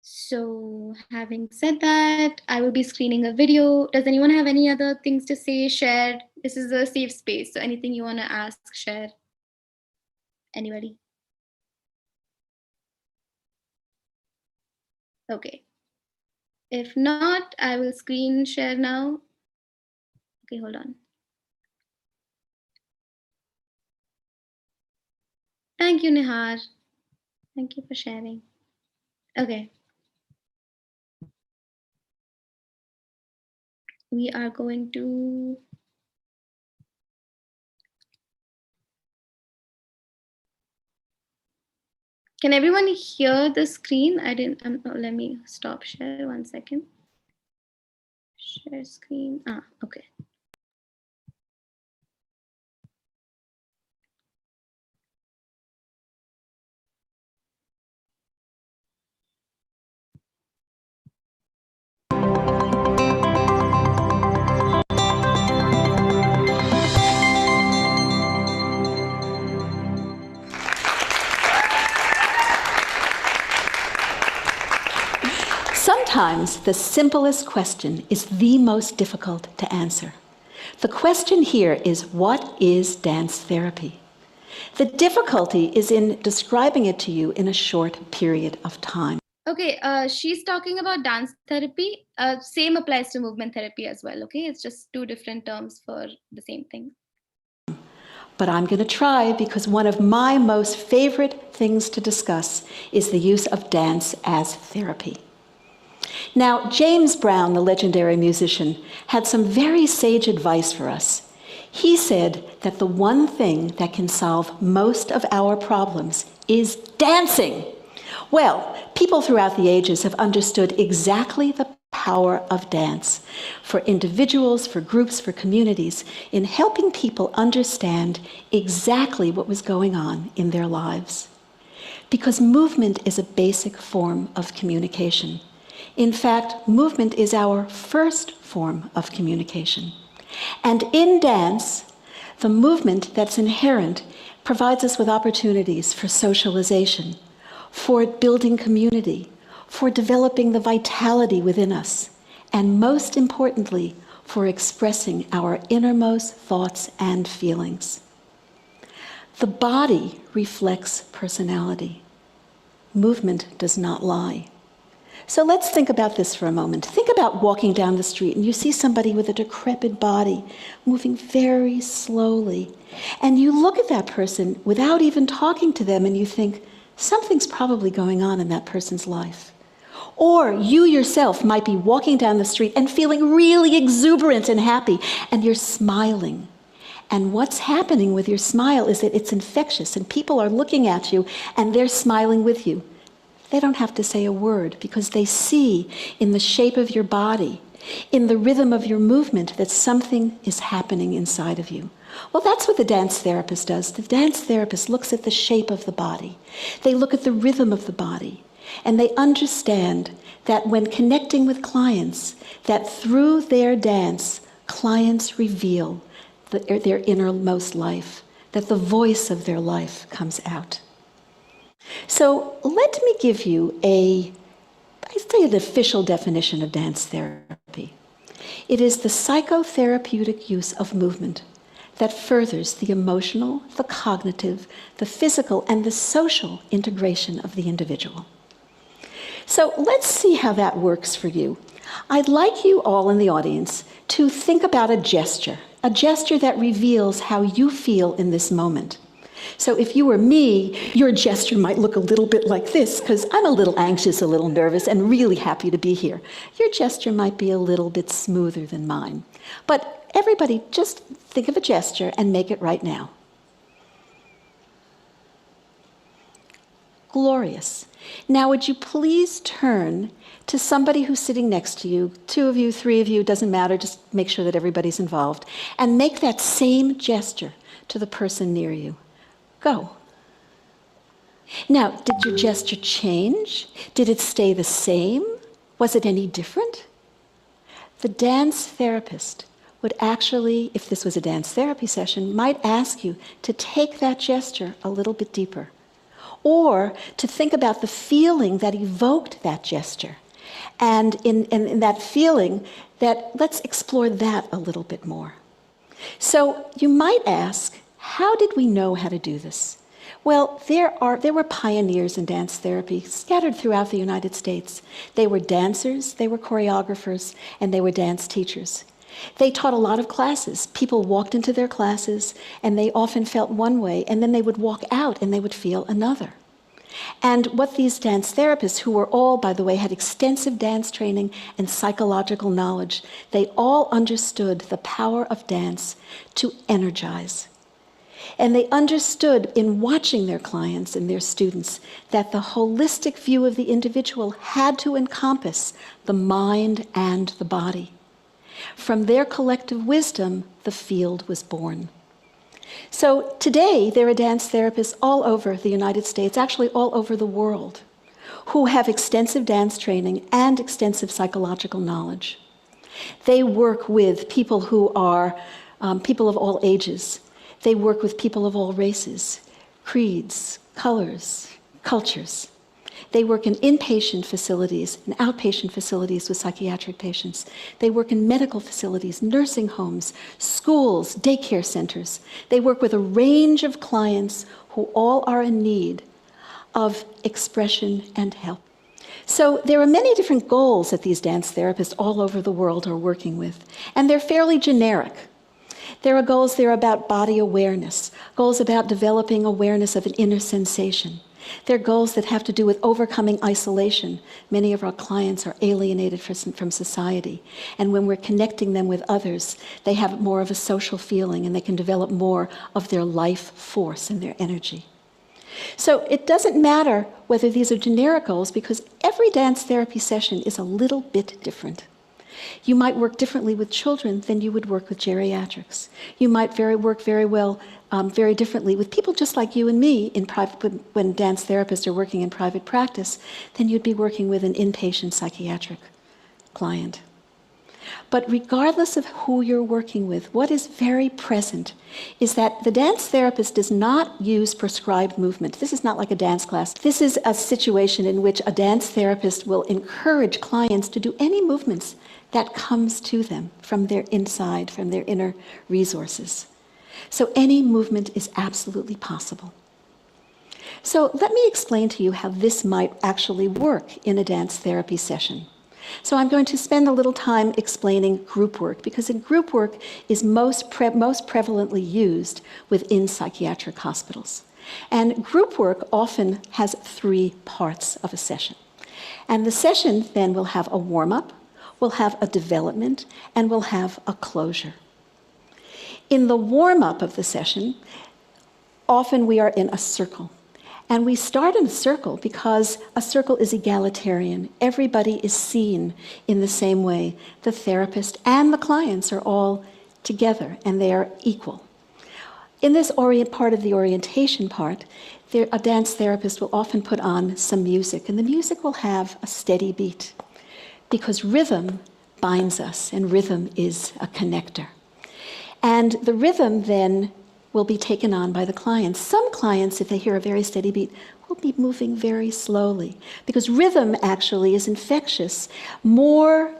So, having said that, I will be screening a video. Does anyone have any other things to say, share? This is a safe space. So, anything you want to ask, share? Anybody? Okay. If not, I will screen share now. Okay, hold on. Thank you, Nihar. Thank you for sharing. Okay. We are going to Can everyone hear the screen? Let me stop share 1 second. Share screen. Okay.
Sometimes the simplest question is the most difficult to answer. The question here is, what is dance therapy? The difficulty is in describing it to you in a short period of time.
Okay, she's talking about dance therapy. Same applies to movement therapy as well, okay? It's just two different terms for the same thing.
But I'm going to try, because one of my most favorite things to discuss is the use of dance as therapy. Now, James Brown, the legendary musician, had some very sage advice for us. He said that the one thing that can solve most of our problems is dancing. Well, people throughout the ages have understood exactly the power of dance for individuals, for groups, for communities, in helping people understand exactly what was going on in their lives. Because movement is a basic form of communication. In fact, movement is our first form of communication. And in dance, the movement that's inherent provides us with opportunities for socialization, for building community, for developing the vitality within us, and most importantly, for expressing our innermost thoughts and feelings. The body reflects personality. Movement does not lie. So let's think about this for a moment. Think about walking down the street and you see somebody with a decrepit body moving very slowly. And you look at that person without even talking to them and you think, something's probably going on in that person's life. Or you yourself might be walking down the street and feeling really exuberant and happy, and you're smiling. And what's happening with your smile is that it's infectious, and people are looking at you and they're smiling with you. They don't have to say a word because they see in the shape of your body, in the rhythm of your movement, that something is happening inside of you. Well, that's what the dance therapist does. The dance therapist looks at the shape of the body. They look at the rhythm of the body. And they understand that when connecting with clients, that through their dance, clients reveal their innermost life, that the voice of their life comes out. So let me give you a say an official definition of dance therapy. It is the psychotherapeutic use of movement that furthers the emotional, the cognitive, the physical, and the social integration of the individual. So let's see how that works for you. I'd like you all in the audience to think about a gesture that reveals how you feel in this moment. So if you were me, your gesture might look a little bit like this, because I'm a little anxious, a little nervous, and really happy to be here. Your gesture might be a little bit smoother than mine. But everybody, just think of a gesture and make it right now. Glorious. Now would you please turn to somebody who's sitting next to you, 2 of you, 3 of you, doesn't matter, just make sure that everybody's involved, and make that same gesture to the person near you. Go. Now, did your gesture change? Did it stay the same? Was it any different? The dance therapist would actually, if this was a dance therapy session, might ask you to take that gesture a little bit deeper, or to think about the feeling that evoked that gesture. And in that feeling, let's explore that a little bit more. So you might ask, how did we know how to do this? Well, there were pioneers in dance therapy scattered throughout the United States. They were dancers, they were choreographers, and they were dance teachers. They taught a lot of classes. People walked into their classes, and they often felt one way, and then they would walk out and they would feel another. And what these dance therapists, who were all, by the way, had extensive dance training and psychological knowledge, they all understood the power of dance to energize. And they understood in watching their clients and their students that the holistic view of the individual had to encompass the mind and the body. From their collective wisdom, the field was born. So today, there are dance therapists all over the United States, actually all over the world, who have extensive dance training and extensive psychological knowledge. They work with people who are people of all ages. They work with people of all races, creeds, colors, cultures. They work in inpatient facilities and outpatient facilities with psychiatric patients. They work in medical facilities, nursing homes, schools, daycare centers. They work with a range of clients who all are in need of expression and help. So there are many different goals that these dance therapists all over the world are working with, and they're fairly generic. There are goals there about body awareness, goals about developing awareness of an inner sensation. There are goals that have to do with overcoming isolation. Many of our clients are alienated from society, and when we're connecting them with others, they have more of a social feeling and they can develop more of their life force and their energy. So it doesn't matter whether these are generic goals, because every dance therapy session is a little bit different. You might work differently with children than you would work with geriatrics. You might work very well, very differently with people just like you and me in private, when dance therapists are working in private practice, than you'd be working with an inpatient psychiatric client. But regardless of who you're working with, what is very present is that the dance therapist does not use prescribed movement. This is not like a dance class. This is a situation in which a dance therapist will encourage clients to do any movements that comes to them from their inside, from their inner resources. So any movement is absolutely possible. So let me explain to you how this might actually work in a dance therapy session. So I'm going to spend a little time explaining group work, because group work is most prevalently used within psychiatric hospitals. And group work often has 3 parts of a session. And the session then will have a warm-up, will have a development, and will have a closure. In the warm-up of the session, often we are in a circle. And we start in a circle because a circle is egalitarian. Everybody is seen in the same way. The therapist and the clients are all together, and they are equal. In this part of the orientation part, a dance therapist will often put on some music, and the music will have a steady beat, because rhythm binds us, and rhythm is a connector. And the rhythm then will be taken on by the clients. Some clients, if they hear a very steady beat, will be moving very slowly, because rhythm actually is infectious. More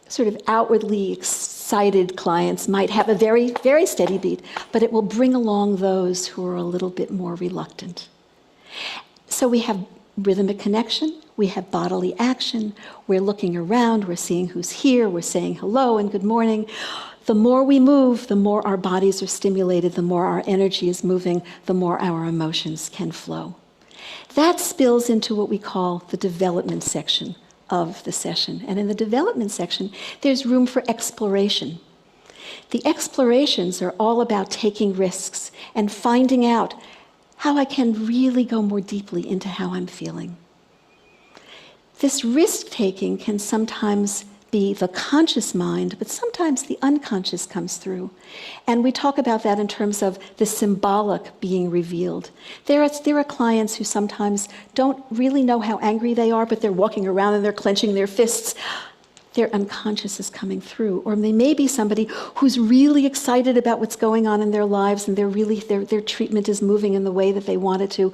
sort of outwardly excited clients might have a very, very steady beat, but it will bring along those who are a little bit more reluctant. So we have rhythmic connection, we have bodily action, we're looking around, we're seeing who's here, we're saying hello and good morning. The more we move, the more our bodies are stimulated, the more our energy is moving, the more our emotions can flow. That spills into what we call the development section of the session. And in the development section, there's room for exploration. The explorations are all about taking risks and finding out how I can really go more deeply into how I'm feeling. This risk-taking can sometimes be the conscious mind, but sometimes the unconscious comes through. And we talk about that in terms of the symbolic being revealed. There are clients who sometimes don't really know how angry they are, but they're walking around and they're clenching their fists. Their unconscious is coming through. Or they may be somebody who's really excited about what's going on in their lives, and their treatment is moving in the way that they want it to.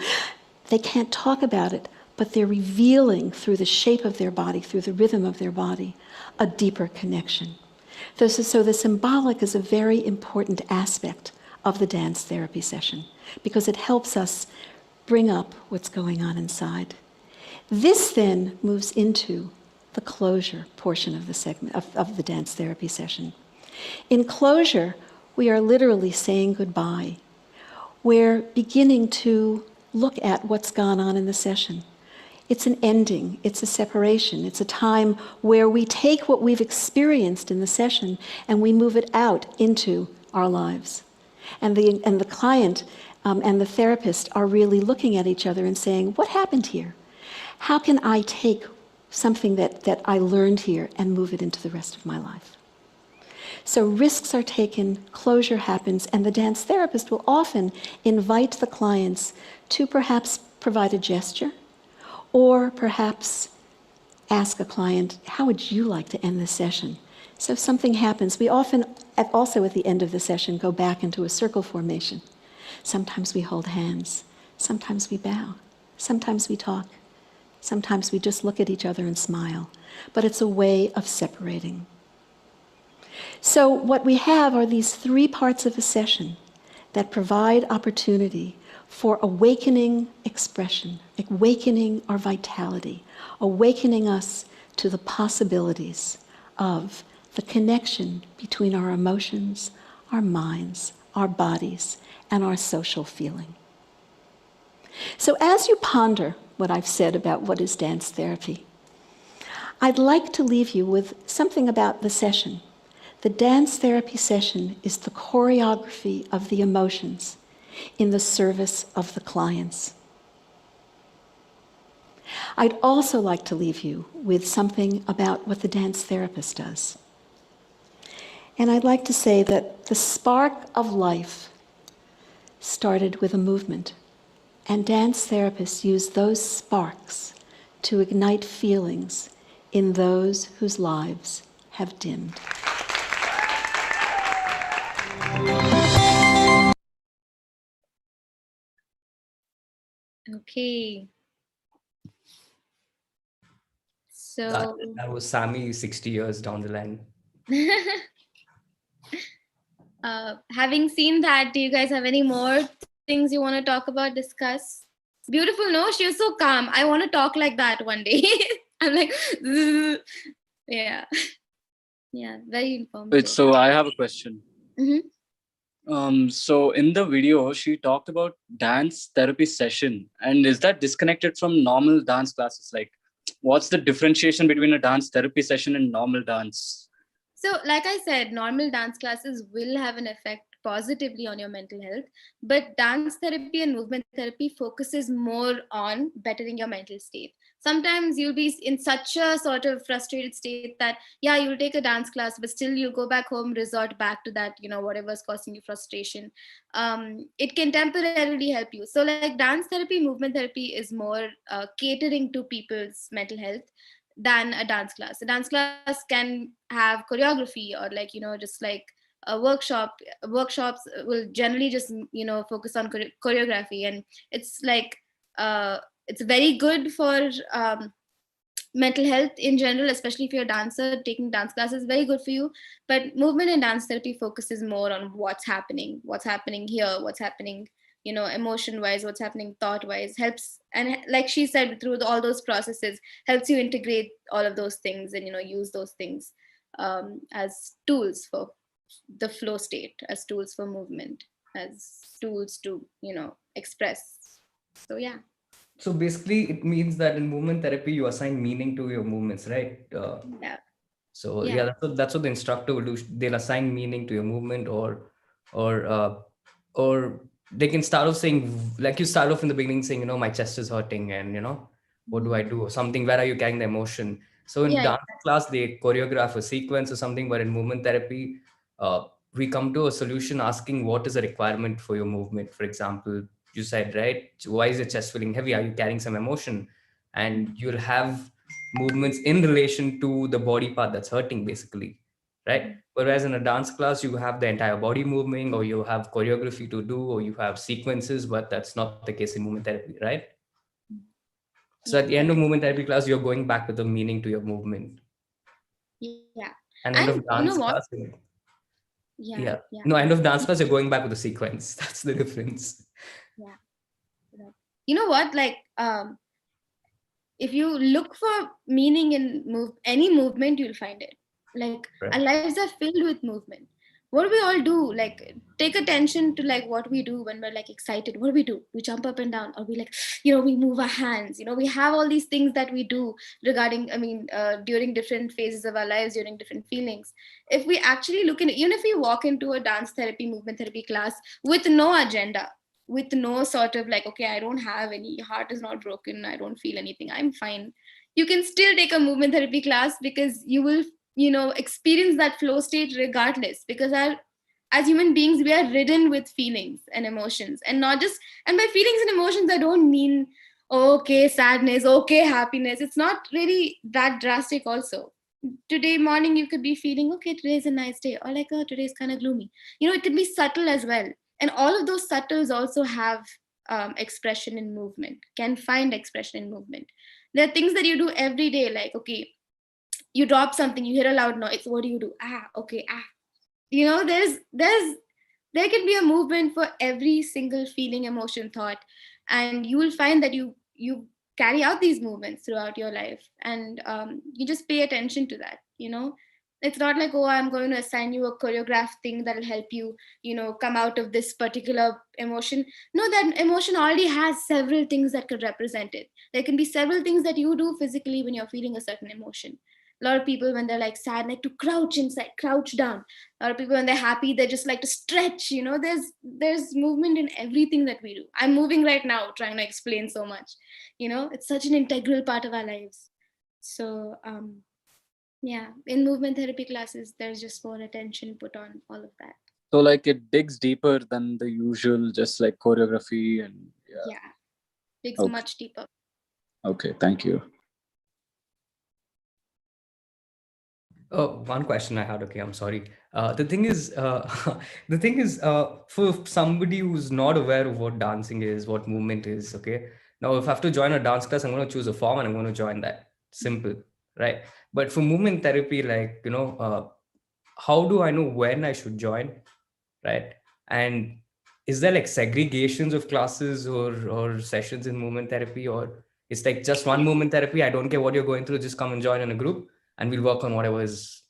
They can't talk about it, but they're revealing through the shape of their body, through the rhythm of their body, a deeper connection. So the symbolic is a very important aspect of the dance therapy session, because it helps us bring up what's going on inside. This then moves into the closure portion of the segment of the dance therapy session. In closure, we are literally saying goodbye. We're beginning to look at what's gone on in the session. It's an ending, it's a separation, it's a time where we take what we've experienced in the session and we move it out into our lives. And the client and the therapist are really looking at each other and saying, what happened here? How can I take something that I learned here and move it into the rest of my life? So risks are taken, closure happens, and the dance therapist will often invite the clients to perhaps provide a gesture, or perhaps ask a client, how would you like to end this session? So if something happens, we often, also at the end of the session, go back into a circle formation. Sometimes we hold hands, sometimes we bow, sometimes we talk, sometimes we just look at each other and smile. But it's a way of separating. So what we have are these three parts of a session that provide opportunity for awakening expression, awakening our vitality, awakening us to the possibilities of the connection between our emotions, our minds, our bodies, and our social feeling. So as you ponder what I've said about what is dance therapy, I'd like to leave you with something about the session. The dance therapy session is the choreography of the emotions in the service of the clients. I'd also like to leave you with something about what the dance therapist does. And I'd like to say that the spark of life started with a movement, and dance therapists use those sparks to ignite feelings in those whose lives have dimmed.
Okay.
That,
So,
that was Sammy 60 years down the line.
Having seen that, do you guys have any more things you want to talk about, discuss? Beautiful, no? She was so calm. I want to talk like that one day. I'm like, yeah. Yeah, very informative.
Wait, so I have a question.
Mhm.
So in the video, she talked about dance therapy session, and is that disconnected from normal dance classes? Like, what's the differentiation between a dance therapy session and normal dance?
So, like I said, normal dance classes will have an effect positively on your mental health, but dance therapy and movement therapy focuses more on bettering your mental state. Sometimes you'll be in such a sort of frustrated state that, yeah, you'll take a dance class, but still you'll go back home, resort back to that, whatever's causing you frustration. It can temporarily help you. So, like dance therapy, movement therapy is more catering to people's mental health than a dance class. A dance class can have choreography or just like a workshops will generally just focus on choreography, and it's like it's very good for mental health in general, especially if you're a dancer. Taking dance classes is very good for you, but movement and dance therapy focuses more on what's happening here, what's happening emotion wise, what's happening thought wise, helps. And like she said, through all those processes, helps you integrate all of those things and use those things as tools for the flow state, as tools for movement, as tools to express. So yeah.
So basically, it means that in movement therapy, you assign meaning to your movements, right?
Yeah.
So
Yeah.
yeah, that's what the instructor will do. They'll assign meaning to your movement, or uh, or they can start off saying, like you start off in the beginning saying, my chest is hurting, and what do I do? Or something. Where are you carrying the emotion? So in
Yeah.
dance class, they choreograph a sequence or something, but in movement therapy, uh, we come to a solution asking what is a requirement for your movement. For example, you said, right, why is your chest feeling heavy? Are you carrying some emotion? And you'll have movements in relation to the body part that's hurting, basically, right? Whereas in a dance class, you have the entire body moving, or you have choreography to do, or you have sequences, but that's not the case in movement therapy, right? So
Yeah,
at the end of movement therapy class, you're going back with the meaning to your movement.
yeah.
And
And
end of
you know
dance
what?
class,
Yeah,
yeah.
yeah,
No, end of dance class, you're going back with the sequence. That's the difference.
yeah. Right. You know what? Like, if you look for meaning in any movement, you'll find it. Like,
Right.
our lives are filled with movement. What do we all do? Like, take attention to like what we do when we're like excited. What do? We jump up and down, or we like, we move our hands. We have all these things that we do regarding, during different phases of our lives, during different feelings. If we actually look in, even if we walk into a dance therapy, movement therapy class with no agenda, with no sort of like, okay, I don't have any, heart is not broken, I don't feel anything, I'm fine, you can still take a movement therapy class, because you will experience that flow state regardless, because as human beings, we are ridden with feelings and emotions, and not just, and by feelings and emotions, I don't mean, okay, sadness, okay, happiness. It's not really that drastic also. Today morning you could be feeling, okay, today is a nice day, or like, oh, today is kind of gloomy. It could be subtle as well, and all of those subtles also have expression in movement, can find expression in movement. There are things that you do every day, like, okay, you drop something, you hear a loud noise, what do? Okay, there can be a movement for every single feeling, emotion, thought, and you will find that you carry out these movements throughout your life, and you just pay attention to that. It's not like, oh, I'm going to assign you a choreographed thing that'll help you come out of this particular emotion. No, that emotion already has several things that could represent it. There can be several things that you do physically when you're feeling a certain emotion. A lot of people, when they're like sad, like to crouch inside, crouch down. A lot of people, when they're happy, they just like to stretch. There's movement in everything that we do. I'm moving right now trying to explain so much. It's such an integral part of our lives. So yeah, in movement therapy classes, there's just more attention put on all of that.
So like it digs deeper than the usual, just like choreography and
Yeah, digs
Okay.
much deeper.
Okay, thank you.
Oh, one question I had. Okay, I'm sorry. The thing is, for somebody who's not aware of what dancing is, what movement is. Okay, now if I have to join a dance class, I'm going to choose a form and I'm going to join that. Simple, right? But for movement therapy, like how do I know when I should join, right? And is there like segregations of classes or sessions in movement therapy, or it's like just one movement therapy? I don't care what you're going through, just come and join in a group, and we'll work on whatever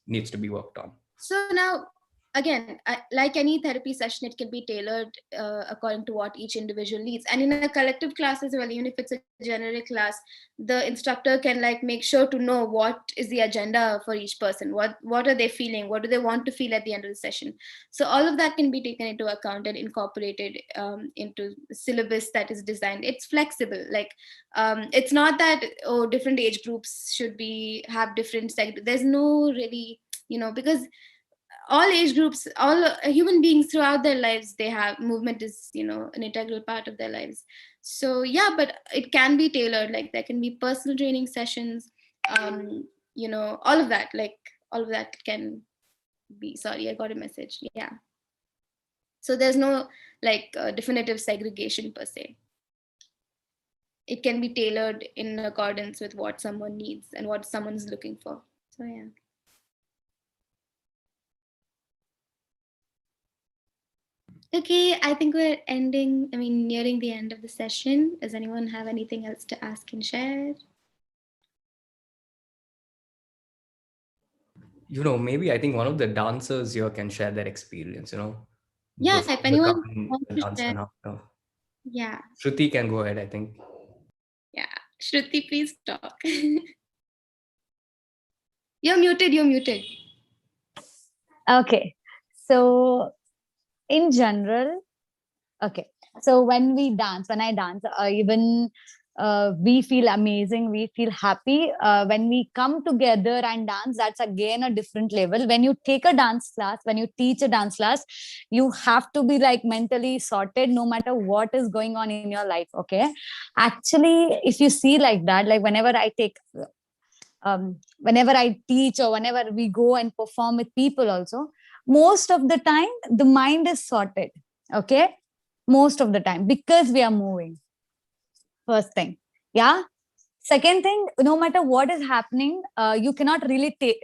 needs to be worked on.
So now, again, like any therapy session, it can be tailored according to what each individual needs. And in a collective class as well, even if it's a generic class, the instructor can like make sure to know what is the agenda for each person. What are they feeling? What do they want to feel at the end of the session? So all of that can be taken into account and incorporated into the syllabus that is designed. It's flexible. Like it's not that, oh, different age groups should have different there's no really, because all age groups, all human beings throughout their lives, they have movement is an integral part of their lives. So yeah, but it can be tailored. Like there can be personal training sessions, all of that, like all of that can B. Sorry, I got a message. Yeah. So there's no like definitive segregation per se. It can be tailored in accordance with what someone needs and what someone's looking for. So yeah. Okay, I think we're nearing the end of the session. Does anyone have anything else to ask and share?
Maybe I think one of the dancers here can share their experience,
Yeah,
before
if anyone
becoming
wants
a
to
dancer
share.
and after.
Yeah.
Shruti can go ahead, I think.
Yeah. Shruti, please talk. You're muted, you're muted.
Okay. So in general, okay. So when I dance, even we feel amazing, we feel happy. When we come together and dance, that's again a different level. When you take a dance class, when you teach a dance class, you have to be like mentally sorted no matter what is going on in your life. Okay. Actually, if you see like that, like whenever I teach or whenever we go and perform with people also, most of the time the mind is sorted. Okay. Most of the time because we are moving. First thing. Yeah. Second thing, no matter what is happening, you cannot really take,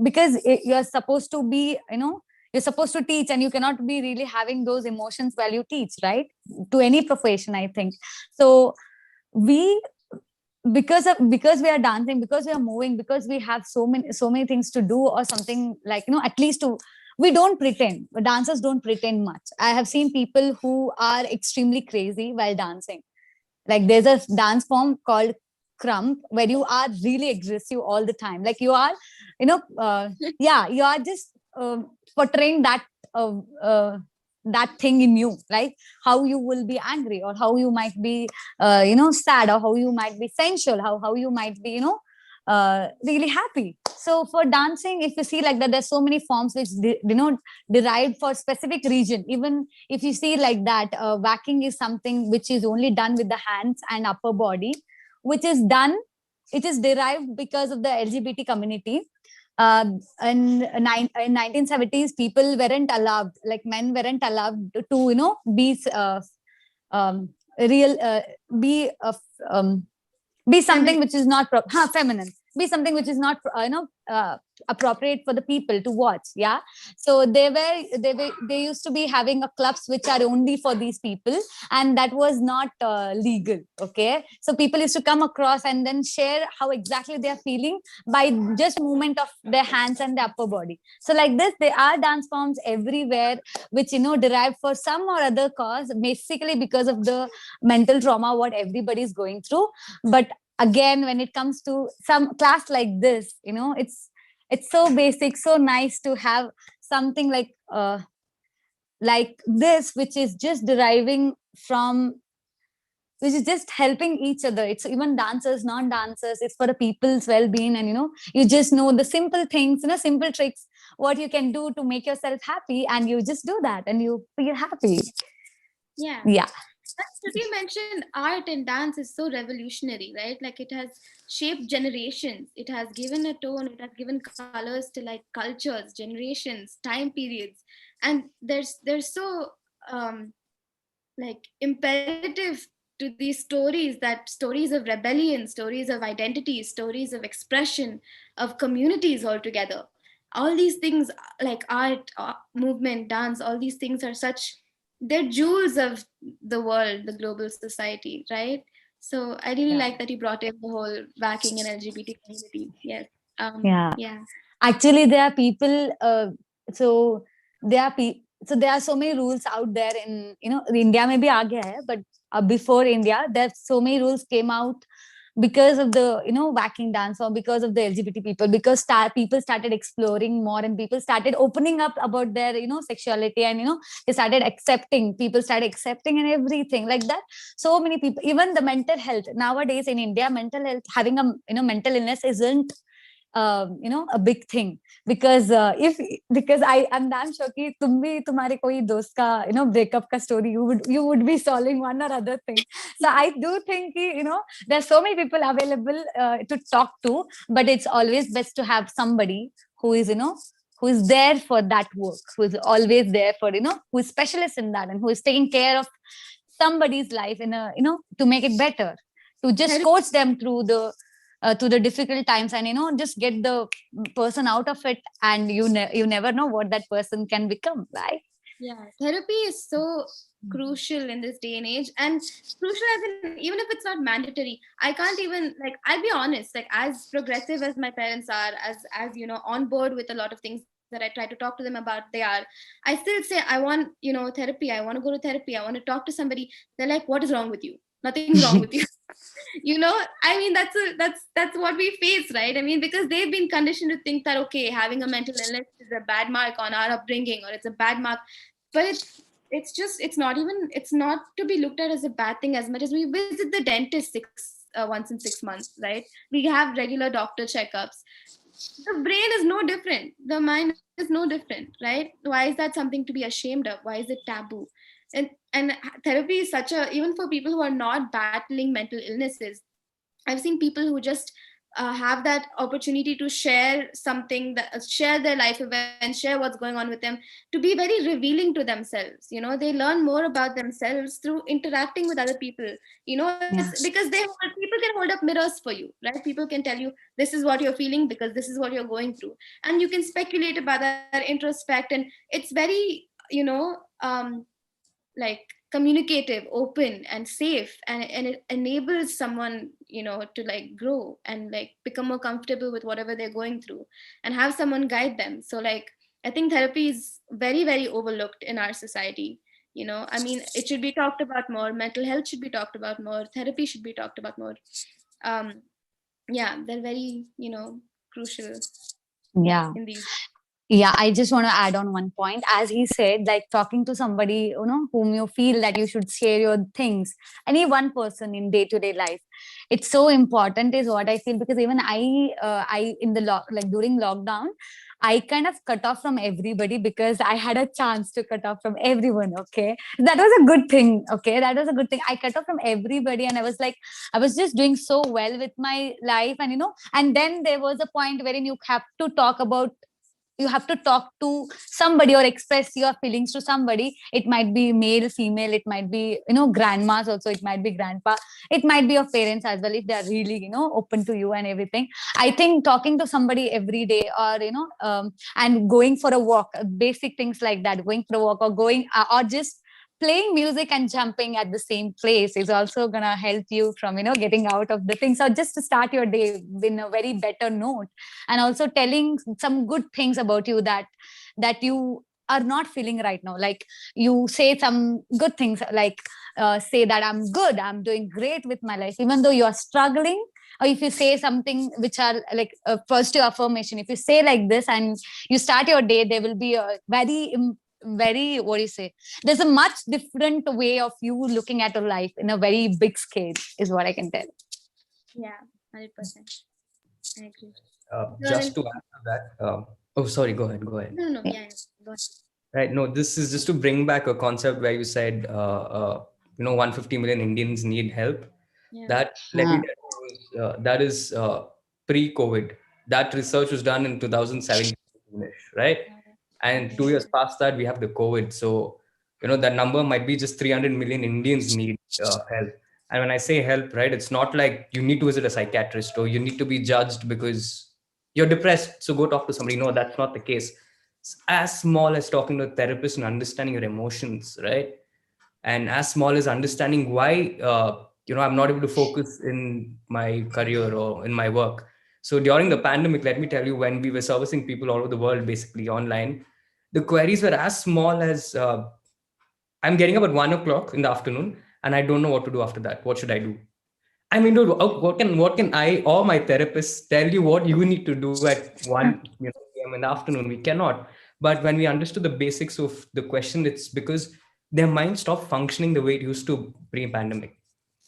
because you're supposed to be, you're supposed to teach and you cannot be really having those emotions while you teach, right? To any profession, I think. So we because we are dancing, because we are moving, because we have so many things to do or something, like at least to we don't pretend. Dancers don't pretend much. I have seen people who are extremely crazy while dancing. Like there's a dance form called crump where you are really aggressive all the time, like you are you know yeah, you are just portraying uh, uh, that thing in you, like how you will be angry or how you might be sad, or how you might be sensual, how you might be really happy. So for dancing, if you see like that, there's so many forms which derived for specific region. Even if you see like that, whacking is something which is only done with the hands and upper body, which is done, it is derived because of the LGBT community. uh, in 1970s, people weren't allowed, like men weren't allowed to be real be something which is not feminine, be something which is not appropriate for the people to watch. Yeah. So they used to be having a clubs which are only for these people, and that was not legal. Okay. So people used to come across and then share how exactly they are feeling by just movement of their hands and the upper body. So like this, there are dance forms everywhere which derived for some or other cause, basically because of the mental trauma what everybody is going through. But again, when it comes to some class like this, it's so basic, so nice to have something like this, which is just deriving from, which is just helping each other. It's even dancers, non-dancers, it's for the people's well-being. And you just know the simple things, simple tricks, what you can do to make yourself happy, and you just do that and you feel happy.
Yeah.
Yeah.
That's you mentioned, art and dance is so revolutionary, right? Like it has shaped generations. It has given a tone, it has given colors to like cultures, generations, time periods. And there's so like imperative to these stories, that stories of rebellion, stories of identity, stories of expression, of communities altogether. All these things, like art, movement, dance, all these things are such, they're jewels of the world, the global society, right? So I really like that you brought in the whole whacking and LGBT community. Yes.
Yeah.
Yeah.
Actually, there are people. So there are so there are so many rules out there in India. Maybe aa gaya hai, but before India, there's so many rules came out because of the whacking dance, or because of the LGBT people, because people started exploring more, and people started opening up about their sexuality, and they started accepting. People started accepting and everything like that. So many people, even the mental health nowadays in India, mental health, having a mental illness isn't a big thing, because if because I'm damn sure कि तुम भी तुम्हारे कोई दोस्त का breakup का story, you would be solving one or other thing. So I do think कि, there's so many people available to talk to, but it's always best to have somebody who is who is there for that work, who is always there for, who is specialist in that and who is taking care of somebody's life in a, to make it better, to just coach them through the difficult times, and just get the person out of it, and you never know what that person can become, right?
Yeah, therapy is so crucial in this day and age, and crucial as in, even if it's not mandatory. I can't even, like, I'll be honest, like, as progressive as my parents are, as on board with a lot of things that I try to talk to them about, they are. I still say, I want, therapy, I want to go to therapy, I want to talk to somebody. They're like, what is wrong with you? Nothing's wrong with you. I mean, that's what we face, right? I mean, because they've been conditioned to think that, okay, having a mental illness is a bad mark on our upbringing, or it's a bad mark. But it's just, it's not to be looked at as a bad thing, as much as we visit the dentist once in 6 months, right? We have regular doctor checkups. The brain is no different, the mind is no different, right? Why is that something to be ashamed of? Why is it taboo? And therapy is such a, even for people who are not battling mental illnesses, I've seen people who just have that opportunity to share something, that share their life events, share what's going on with them, to be very revealing to themselves. They learn more about themselves through interacting with other people. It's
Yeah.
because people can hold up mirrors for you, right? People can tell you, this is what you're feeling because this is what you're going through, and you can speculate about that, introspect, and it's very, like, communicative, open, and safe, and it enables someone, to like grow and like become more comfortable with whatever they're going through, and have someone guide them. So, like, I think therapy is very, very overlooked in our society. I mean, it should be talked about more. Mental health should be talked about more. Therapy should be talked about more. um yeah, they're very, crucial
Yeah.
in these.
Yeah, I just want to add on one point. As he said, like talking to somebody, whom you feel that you should share your things, any one person in day to day life, it's so important, is what I feel. Because even I in the like during lockdown, I kind of cut off from everybody because I had a chance to cut off from everyone. Okay, that was a good thing. Okay, that was a good thing. I cut off from everybody, and I was like, I was just doing so well with my life, and and then there was a point wherein you have to talk to somebody or express your feelings to somebody. It might be male, female, it might be grandmas also, it might be grandpa, it might be your parents as well, if they are really open to you and everything. I think talking to somebody every day, or and going for a walk, basic things like that, going for a walk, or going or just playing music and jumping at the same place, is also gonna help you from getting out of the things, or just to start your day in a very better note. And also telling some good things about you that you are not feeling right now. Like, you say some good things, like say that I'm good, I'm doing great with my life, even though you are struggling. Or if you say something which are like a positive affirmation, if you say like this and you start your day, there will be a very, what do you say, there's a much different way of you looking at a life in a very big scale, is what I can tell.
Yeah, 100%. I agree.
Just to add to that, oh, sorry, go ahead.
No, no,
Yeah.
yeah, go ahead.
Right. No, this is just to bring back a concept where you said, 150 million Indians need help.
Yeah.
That, let me tell you, that is pre-COVID. That research was done in 2017, right? And 2 years past that, we have the COVID. So, that number might be just 300 million Indians need help. And when I say help, right, it's not like you need to visit a psychiatrist or you need to be judged because you're depressed, so go talk to somebody. No, that's not the case. It's as small as talking to a therapist and understanding your emotions, right? And as small as understanding why I'm not able to focus in my career or in my work. So during the pandemic, let me tell you, when we were servicing people all over the world, basically online, the queries were as small as I'm getting up at 1 o'clock in the afternoon and I don't know what to do after that. What should I do? I mean, dude, what can I or my therapist tell you what you need to do at 1 p.m. in the afternoon? We cannot. But when we understood the basics of the question, it's because their mind stopped functioning the way it used to pre-pandemic.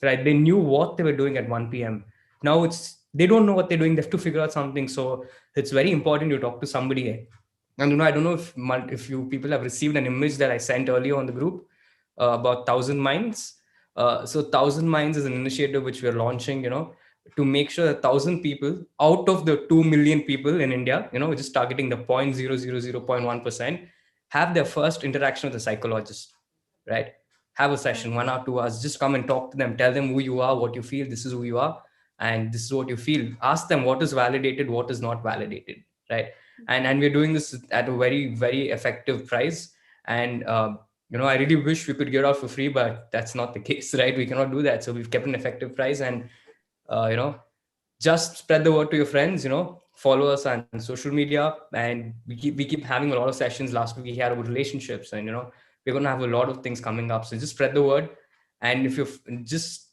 Right? They knew what they were doing at 1 p.m. Now they don't know what they're doing. They have to figure out something. So it's very important to talk to somebody. And I don't know if you people have received an image that I sent earlier on the group about 1,000 Minds. So 1,000 Minds is an initiative which we're launching, to make sure 1,000 people out of the 2 million people in India, just targeting the 0.0001%, have their first interaction with a psychologist, right? Have a session, 1 or 2 hours, just come and talk to them, tell them who you are, what you feel, this is who you are, and this is what you feel. Ask them what is validated, what is not validated, right? And we're doing this at a very, very effective price. And I really wish we could get out for free, but that's not the case, right? We cannot do that. So we've kept an effective price, and uh, you know just spread the word to your friends. Follow us on social media, and we keep having a lot of sessions. Last week we had about relationships, and we're going to have a lot of things coming up. So just spread the word. And if you just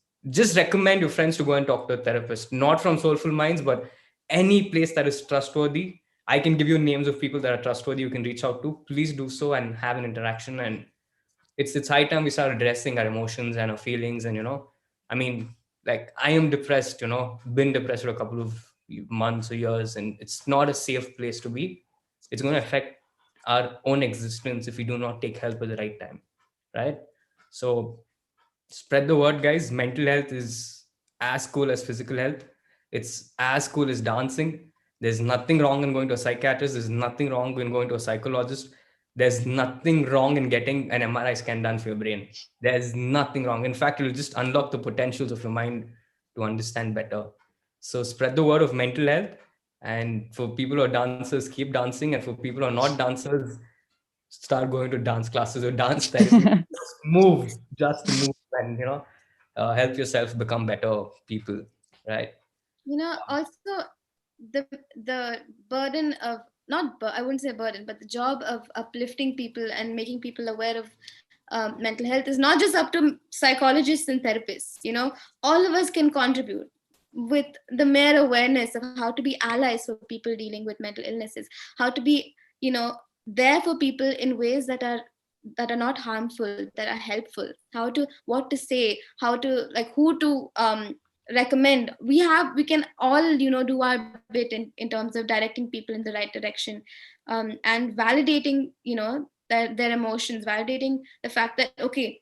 recommend your friends to go and talk to a therapist, not from Soulful Minds, but any place that is trustworthy. I can give you names of people that are trustworthy you can reach out to. Please do so and have an interaction. And it's high time we start addressing our emotions and our feelings. And I mean, like, I am depressed, been depressed for a couple of months or years, and it's not a safe place to be. It's going to affect our own existence if we do not take help at the right time, right? So spread the word, guys. Mental health is as cool as physical health. It's as cool as dancing. There's nothing wrong in going to a psychiatrist. There's nothing wrong in going to a psychologist. There's nothing wrong in getting an MRI scan done for your brain. There's nothing wrong. In fact, it'll just unlock the potentials of your mind to understand better. So spread the word of mental health. And for people who are dancers, keep dancing. And for people who are not dancers, start going to dance classes or dance therapy. Just move, and help yourself become better people, right?
Also the burden of, I wouldn't say burden, but the job of uplifting people and making people aware of mental health is not just up to psychologists and therapists. All of us can contribute with the mere awareness of how to be allies for people dealing with mental illnesses, how to be, there for people in ways that are not harmful, that are helpful, what to say, how to, like, who to recommend. We can all, do our bit in terms of directing people in the right direction, and validating, their emotions, validating the fact that, okay,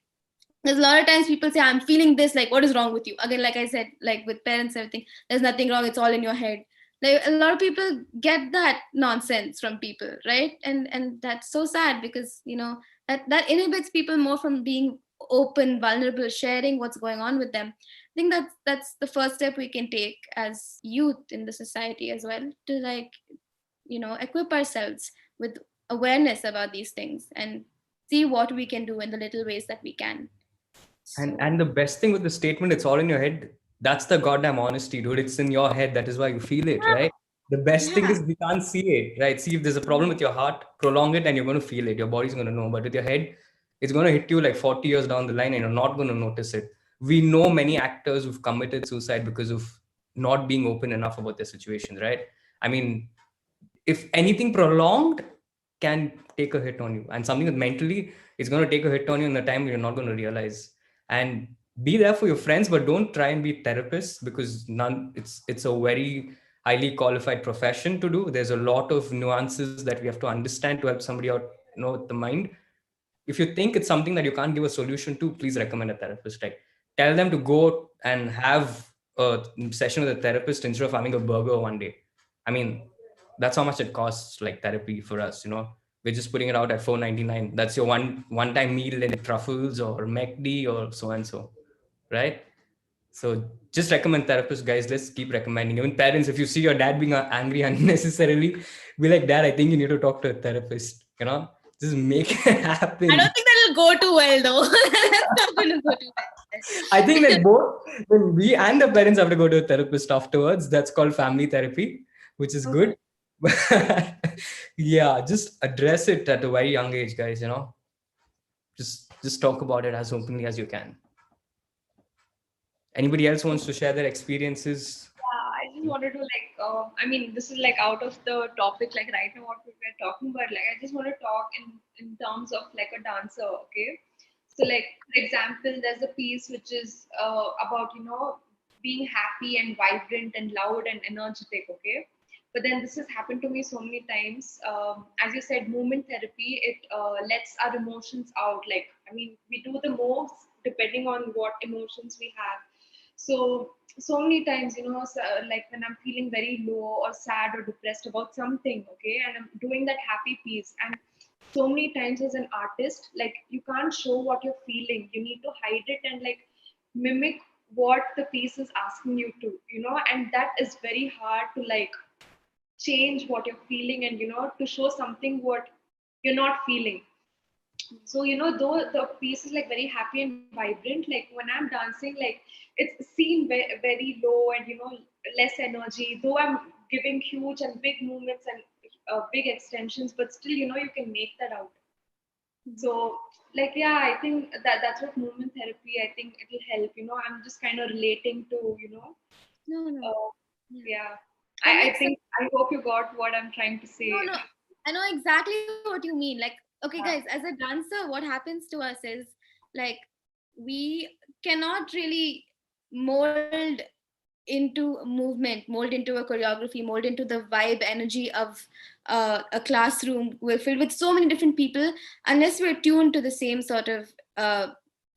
there's a lot of times people say, I'm feeling this, like, what is wrong with you? Again, like I said, like with parents and everything, there's nothing wrong, it's all in your head. Like, a lot of people get that nonsense from people, right? And that's so sad, because that inhibits people more from being open, vulnerable, sharing what's going on with them. I think that's the first step we can take as youth in the society as well, to, like, equip ourselves with awareness about these things, and see what we can do in the little ways that we can.
And the best thing with the statement, it's all in your head. That's the goddamn honesty, dude. It's in your head. That is why you feel it, right? The best thing is we can't see it, right? See, if there's a problem with your heart, prolong it and you're going to feel it. Your body's going to know. But with your head, it's going to hit you like 40 years down the line and you're not going to notice it. We know many actors who've committed suicide because of not being open enough about their situations, right? I mean, if anything prolonged can take a hit on you, and something that mentally is going to take a hit on you in the time you're not going to realize. And be there for your friends, but don't try and be therapists, because it's a very highly qualified profession to do. There's a lot of nuances that we have to understand to help somebody out, with the mind. If you think it's something that you can't give a solution to, please recommend a therapist. Like, tell them to go and have a session with a therapist instead of having a burger one day. I mean, that's how much it costs, like, therapy for us. We're just putting it out at $4.99. That's your one time meal in truffles or McD or so and so, right? So just recommend therapists, guys. Let's keep recommending. Even parents, if you see your dad being angry unnecessarily, be like, Dad, I think you need to talk to a therapist. Just make it happen.
I don't think that'll go too well, though. That's not going to go too well.
I think that both, when we and the parents have to go to a therapist afterwards. That's called family therapy, which is good. But yeah, just address it at a very young age, guys. Just talk about it as openly as you can. Anybody else wants to share their experiences?
I just wanted to I mean, this is like out of the topic, like right now what we were talking, but like I just want to talk in terms of like a dancer, okay? So like for example, there's a piece which is about being happy and vibrant and loud and energetic, okay? But then this has happened to me so many times. As you said, movement therapy, it lets our emotions out. Like, I mean, we do the most depending on what emotions we have. So so many times, so, like when I'm feeling very low or sad or depressed about something, okay, and I'm doing that happy piece, and so many times as an artist, like you can't show what you're feeling. You need to hide it and like mimic what the piece is asking you to, and that is very hard to like change what you're feeling and to show something what you're not feeling. So though the piece is like very happy and vibrant, like when I'm dancing, like it's seen very low and less energy, though I'm giving huge and big movements and big extensions, but still you can make that out. So like yeah, I think that's what movement therapy, I think it'll help. I'm just kind of relating to
No.
uh,
Yeah.
yeah.
That
I
makes sense.
think I hope you got what I'm trying to say.
No. I know exactly what you mean. Like, okay, guys,
Yeah.
as a dancer, what happens to us is like we cannot really mold into mold into a choreography, mold into the vibe energy of a classroom filled with so many different people, unless we're tuned to the same sort of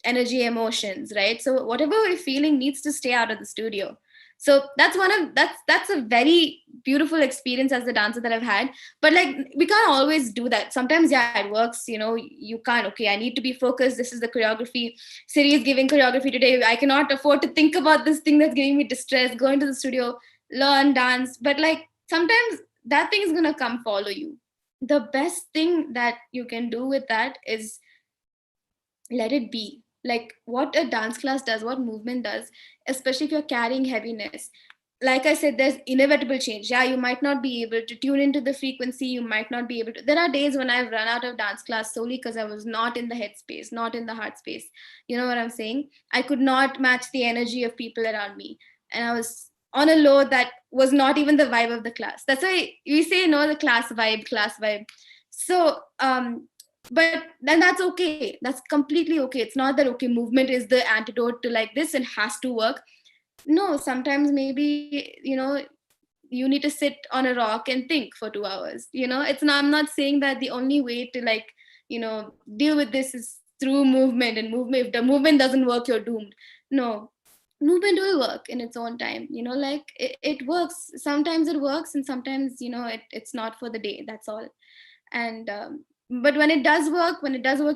energy, emotions, right? So whatever we're feeling needs to stay out of the studio. So that's a very beautiful experience as a dancer that I've had. But like we can't always do that. Sometimes yeah, it works, you can't, okay, I need to be focused, this is the choreography, Siri is giving choreography today, I cannot afford to think about this thing that's giving me distress, go into the studio, learn dance. But like sometimes that thing is going to come follow you. The best thing that you can do with that is let it be. Like what a dance class does, what movement does, especially if you're carrying heaviness, like I said, there's inevitable change. Yeah, you might not be able to tune into the frequency, you might not be able to. There are days when I've run out of dance class solely because I was not in the headspace, not in the heart space. You know what I'm saying? I could not match the energy of people around me, and I was on a low that was not even the vibe of the class. That's why we say no, the class vibe. So but then that's okay, that's completely okay. It's not that okay, movement is the antidote to like this and has to work. No, sometimes maybe you need to sit on a rock and think for 2 hours. It's not, I'm not saying that the only way to like deal with this is through movement, and movement, if the movement doesn't work, you're doomed. No, movement will work in its own time. Like it works, sometimes it works, and sometimes it's not for the day, that's all. And but when it does work,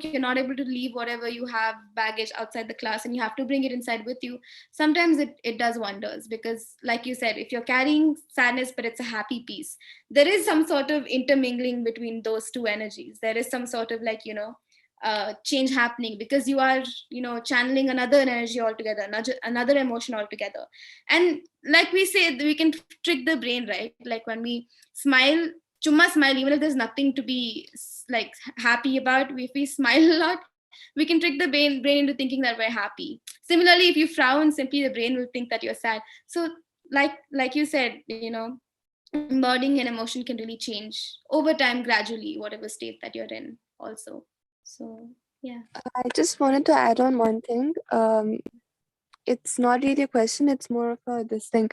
you're not able to leave whatever you have baggage outside the class, and you have to bring it inside with you. Sometimes it does wonders, because like you said, if you're carrying sadness but it's a happy piece, there is some sort of intermingling between those two energies. There is some sort of like change happening, because you are channeling another energy altogether, another emotion altogether. And like we say, we can trick the brain, right? Like when we smile, chumma smile, even if there's nothing to be like happy about, if we smile a lot, we can trick the brain into thinking that we're happy. Similarly, if you frown, simply the brain will think that you're sad. So like you said, embodying an emotion can really change over time, gradually, whatever state that you're in also. So yeah.
I just wanted to add on one thing. It's not really a question, it's more of a this thing.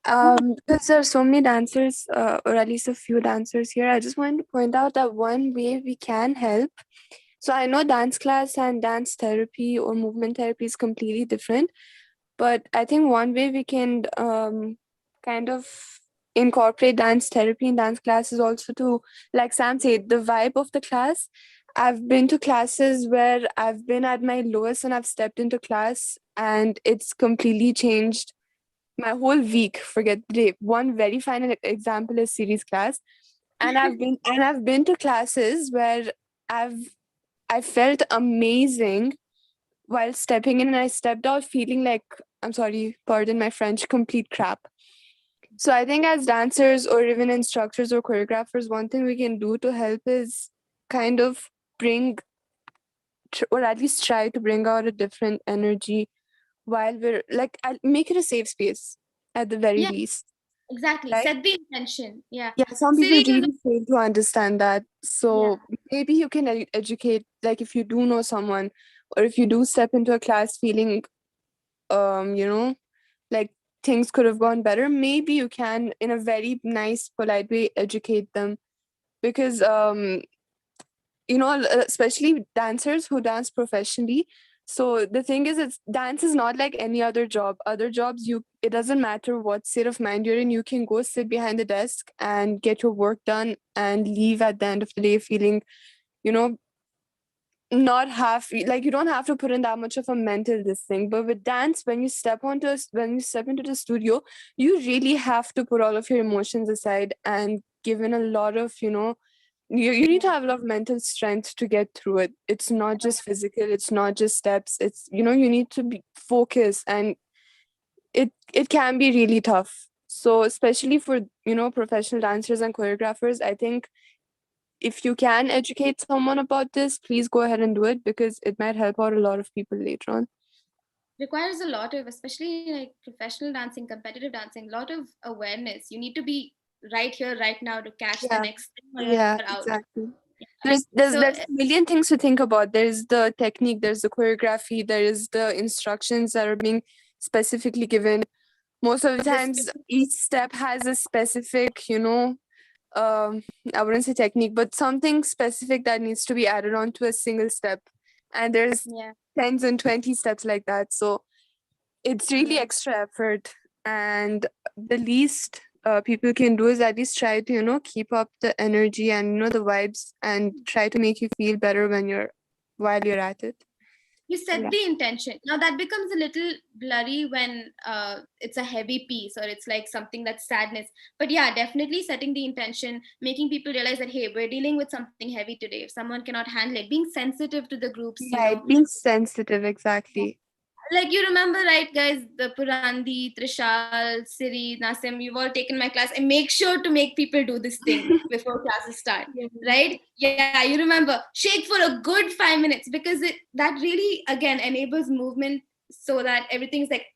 Because there are so many dancers, or at least a few dancers here, I just wanted to point out that one way we can help. So I know dance class and dance therapy or movement therapy is completely different, but I think one way we can kind of incorporate dance therapy in dance class is also to, like Sam said, the vibe of the class. I've been to classes where I've been at my lowest and I've stepped into class and it's completely changed my whole week. Forget the day. One very final example is series class. And I've been to classes where I felt amazing while stepping in, and I stepped out feeling like, I'm sorry, pardon my French, complete crap. So I think as dancers or even instructors or choreographers, one thing we can do to help is kind of bring, or at least try to bring out a different energy while we're like, I'll make it a safe space at the very
Yeah,
least.
exactly,
Right?
set the intention. Yeah,
Yeah, some people
Siri doesn't.
really fail to understand that.
Yeah.
So maybe you can educate, like if you do know someone, or if you do step into a class feeling, you know, like things could have gone better, maybe you can, in a very nice, polite way, educate them. Because especially dancers who dance professionally, So the thing is, it's dance is not like any other job. Other jobs, it doesn't matter what state of mind you're in, you can go sit behind the desk and get your work done and leave at the end of the day feeling, you know, not half like you don't have to put in that much of a mental this thing. But with dance, when you step into the studio, you really have to put all of your emotions aside and give in a lot of, you need to have a lot of mental strength to get through it. It's not just physical, it's not just steps, it's, you need to be focused, and it can be really tough. So especially for, professional dancers and choreographers, I think if you can educate someone about this, please go ahead and do it, because it might help out a lot of people later on.
Requires a lot of, especially like professional dancing, competitive dancing, a lot of awareness. You need to be right here, right now to catch the
Yeah.
next thing or
Yeah,
you're out.
exactly.
Yeah.
There's
So
a million things to think about. There's the technique, there's the choreography, there is the instructions that are being specifically given. Most of the times, each step has a specific, I wouldn't say technique, but something specific that needs to be added on to a single step. And there's
yeah,
10s and 20 steps like that. So it's really
yeah.
extra effort. And the least people can do is at least try to, keep up the energy and, the vibes, and try to make you feel better while you're at it.
You set
Yeah.
the intention. Now that becomes a little blurry when it's a heavy piece or it's like something that's sadness. But yeah, definitely setting the intention, making people realize that, hey, we're dealing with something heavy today. If someone cannot handle it, being sensitive to the groups,
Right, being sensitive, exactly.
like you remember, right, guys, the Purandi, Trishal, Siri, Nasim, you've all taken my class. And make sure to make people do this thing before classes start, right? Yeah, you remember. Shake for a good 5 minutes, because that really, again, enables movement, so that everything's like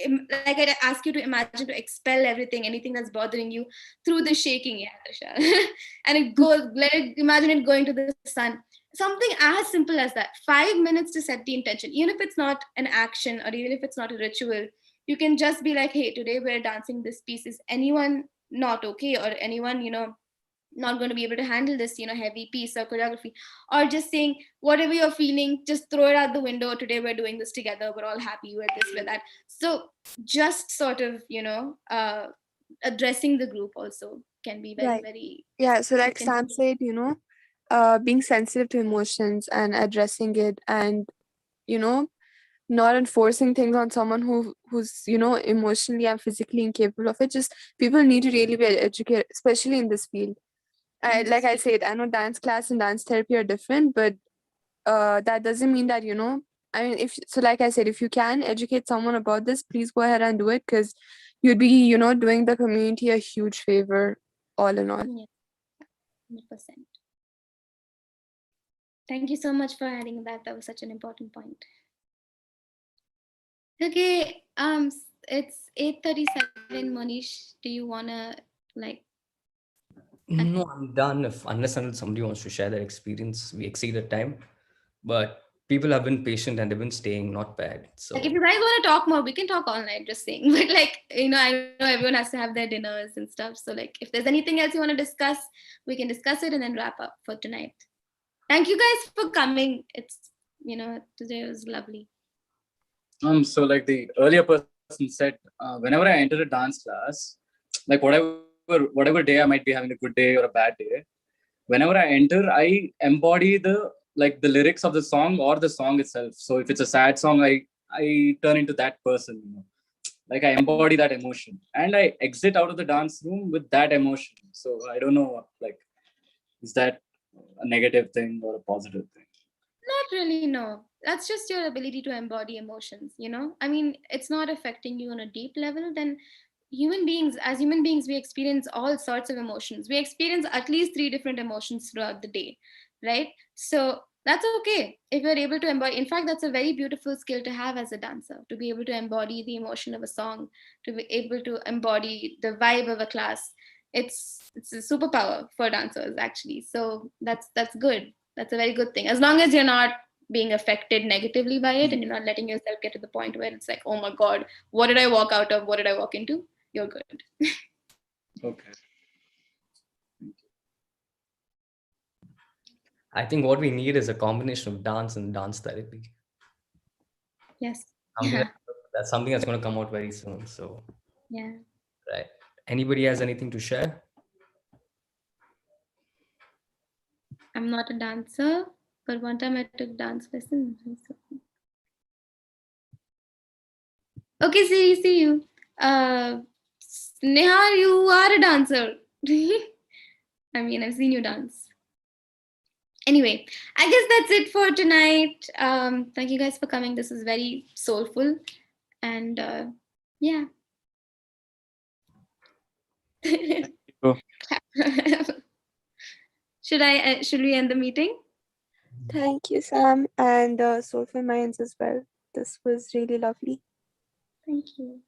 I ask you to imagine, to expel everything, anything that's bothering you through the shaking, yeah, Trishal. And it goes, imagine it going to the sun. Something as simple as that, 5 minutes to set the intention, even if it's not an action or even if it's not a ritual. You can just be like, hey, today we're dancing this piece. Is anyone not okay, or anyone, not going to be able to handle this, heavy piece or choreography? Or just saying, whatever you're feeling, just throw it out the window. Today we're doing this together, we're all happy with this, with that. So just sort of, addressing the group also can be very,
Right.
very,
Yeah, so like
can,
Sam said, being sensitive to emotions and addressing it, and, you know, not enforcing things on someone who's, emotionally and physically incapable of it. Just people need to really be educated, especially in this field. Like I said, I know dance class and dance therapy are different, but that doesn't mean that, I mean, if so, like I said, if you can educate someone about this, please go ahead and do it, because you'd be, doing the community a huge favor, all in all.
yeah, 100%. Thank you so much for adding that. That was such an important point. Okay, it's 8:37. Monish, do you wanna like?
No, I'm done. If unless until somebody wants to share their experience, we exceeded time. But people have been patient and they've been staying not bad.
Like, if
So
you guys want to talk more, we can talk all night, just saying. But like, I know everyone has to have their dinners and stuff. So like, if there's anything else you want to discuss, we can discuss it and then wrap up for tonight. Thank you guys for coming. It's, today was lovely.
So like the earlier person said, whenever I enter a dance class, like whatever day I might be having a good day or a bad day, whenever I enter, I embody the lyrics of the song or the song itself. So if it's a sad song, I turn into that person. Like I embody that emotion, and I exit out of the dance room with that emotion. So I don't know, like, is that a negative thing or a positive thing?
Not really, no. That's just your ability to embody emotions, I mean, it's not affecting you on a deep level. Then as human beings, we experience all sorts of emotions. We experience at least 3 different emotions throughout the day, right? So that's okay if you're able to embody. In fact, that's a very beautiful skill to have as a dancer, to be able to embody the emotion of a song, to be able to embody the vibe of a class. It's a superpower for dancers, actually. So that's good. That's a very good thing, as long as you're not being affected negatively by it, and you're not letting yourself get to the point where it's like, oh my god, what did I walk out of, what did I walk into? You're good.
Okay.
I think what we need is a combination of dance and dance therapy.
Yes.
Something
Yeah.
that's something that's going to come out very soon. So,
Yeah.
right. Anybody has anything to share?
I'm not a dancer, but one time I took dance lessons. Okay, see you. Neha, you are a dancer. I mean, I've seen you dance. Anyway, I guess that's it for tonight. Thank you guys for coming. This is very soulful, and yeah.
Oh,
Should we end the meeting?
Thank you, Sam, and Soulful Minds as well. This was really lovely.
Thank you.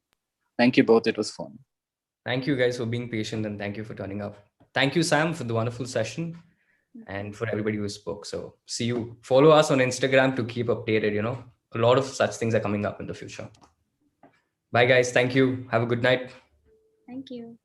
thank you both. It was fun.
Thank you guys for being patient and thank you for turning up. Thank you, Sam, for the wonderful session and for everybody who spoke. So, see you. Follow us on Instagram to keep updated. A lot of such things are coming up in the future. Bye, guys. Thank you. Have a good night.
Thank you.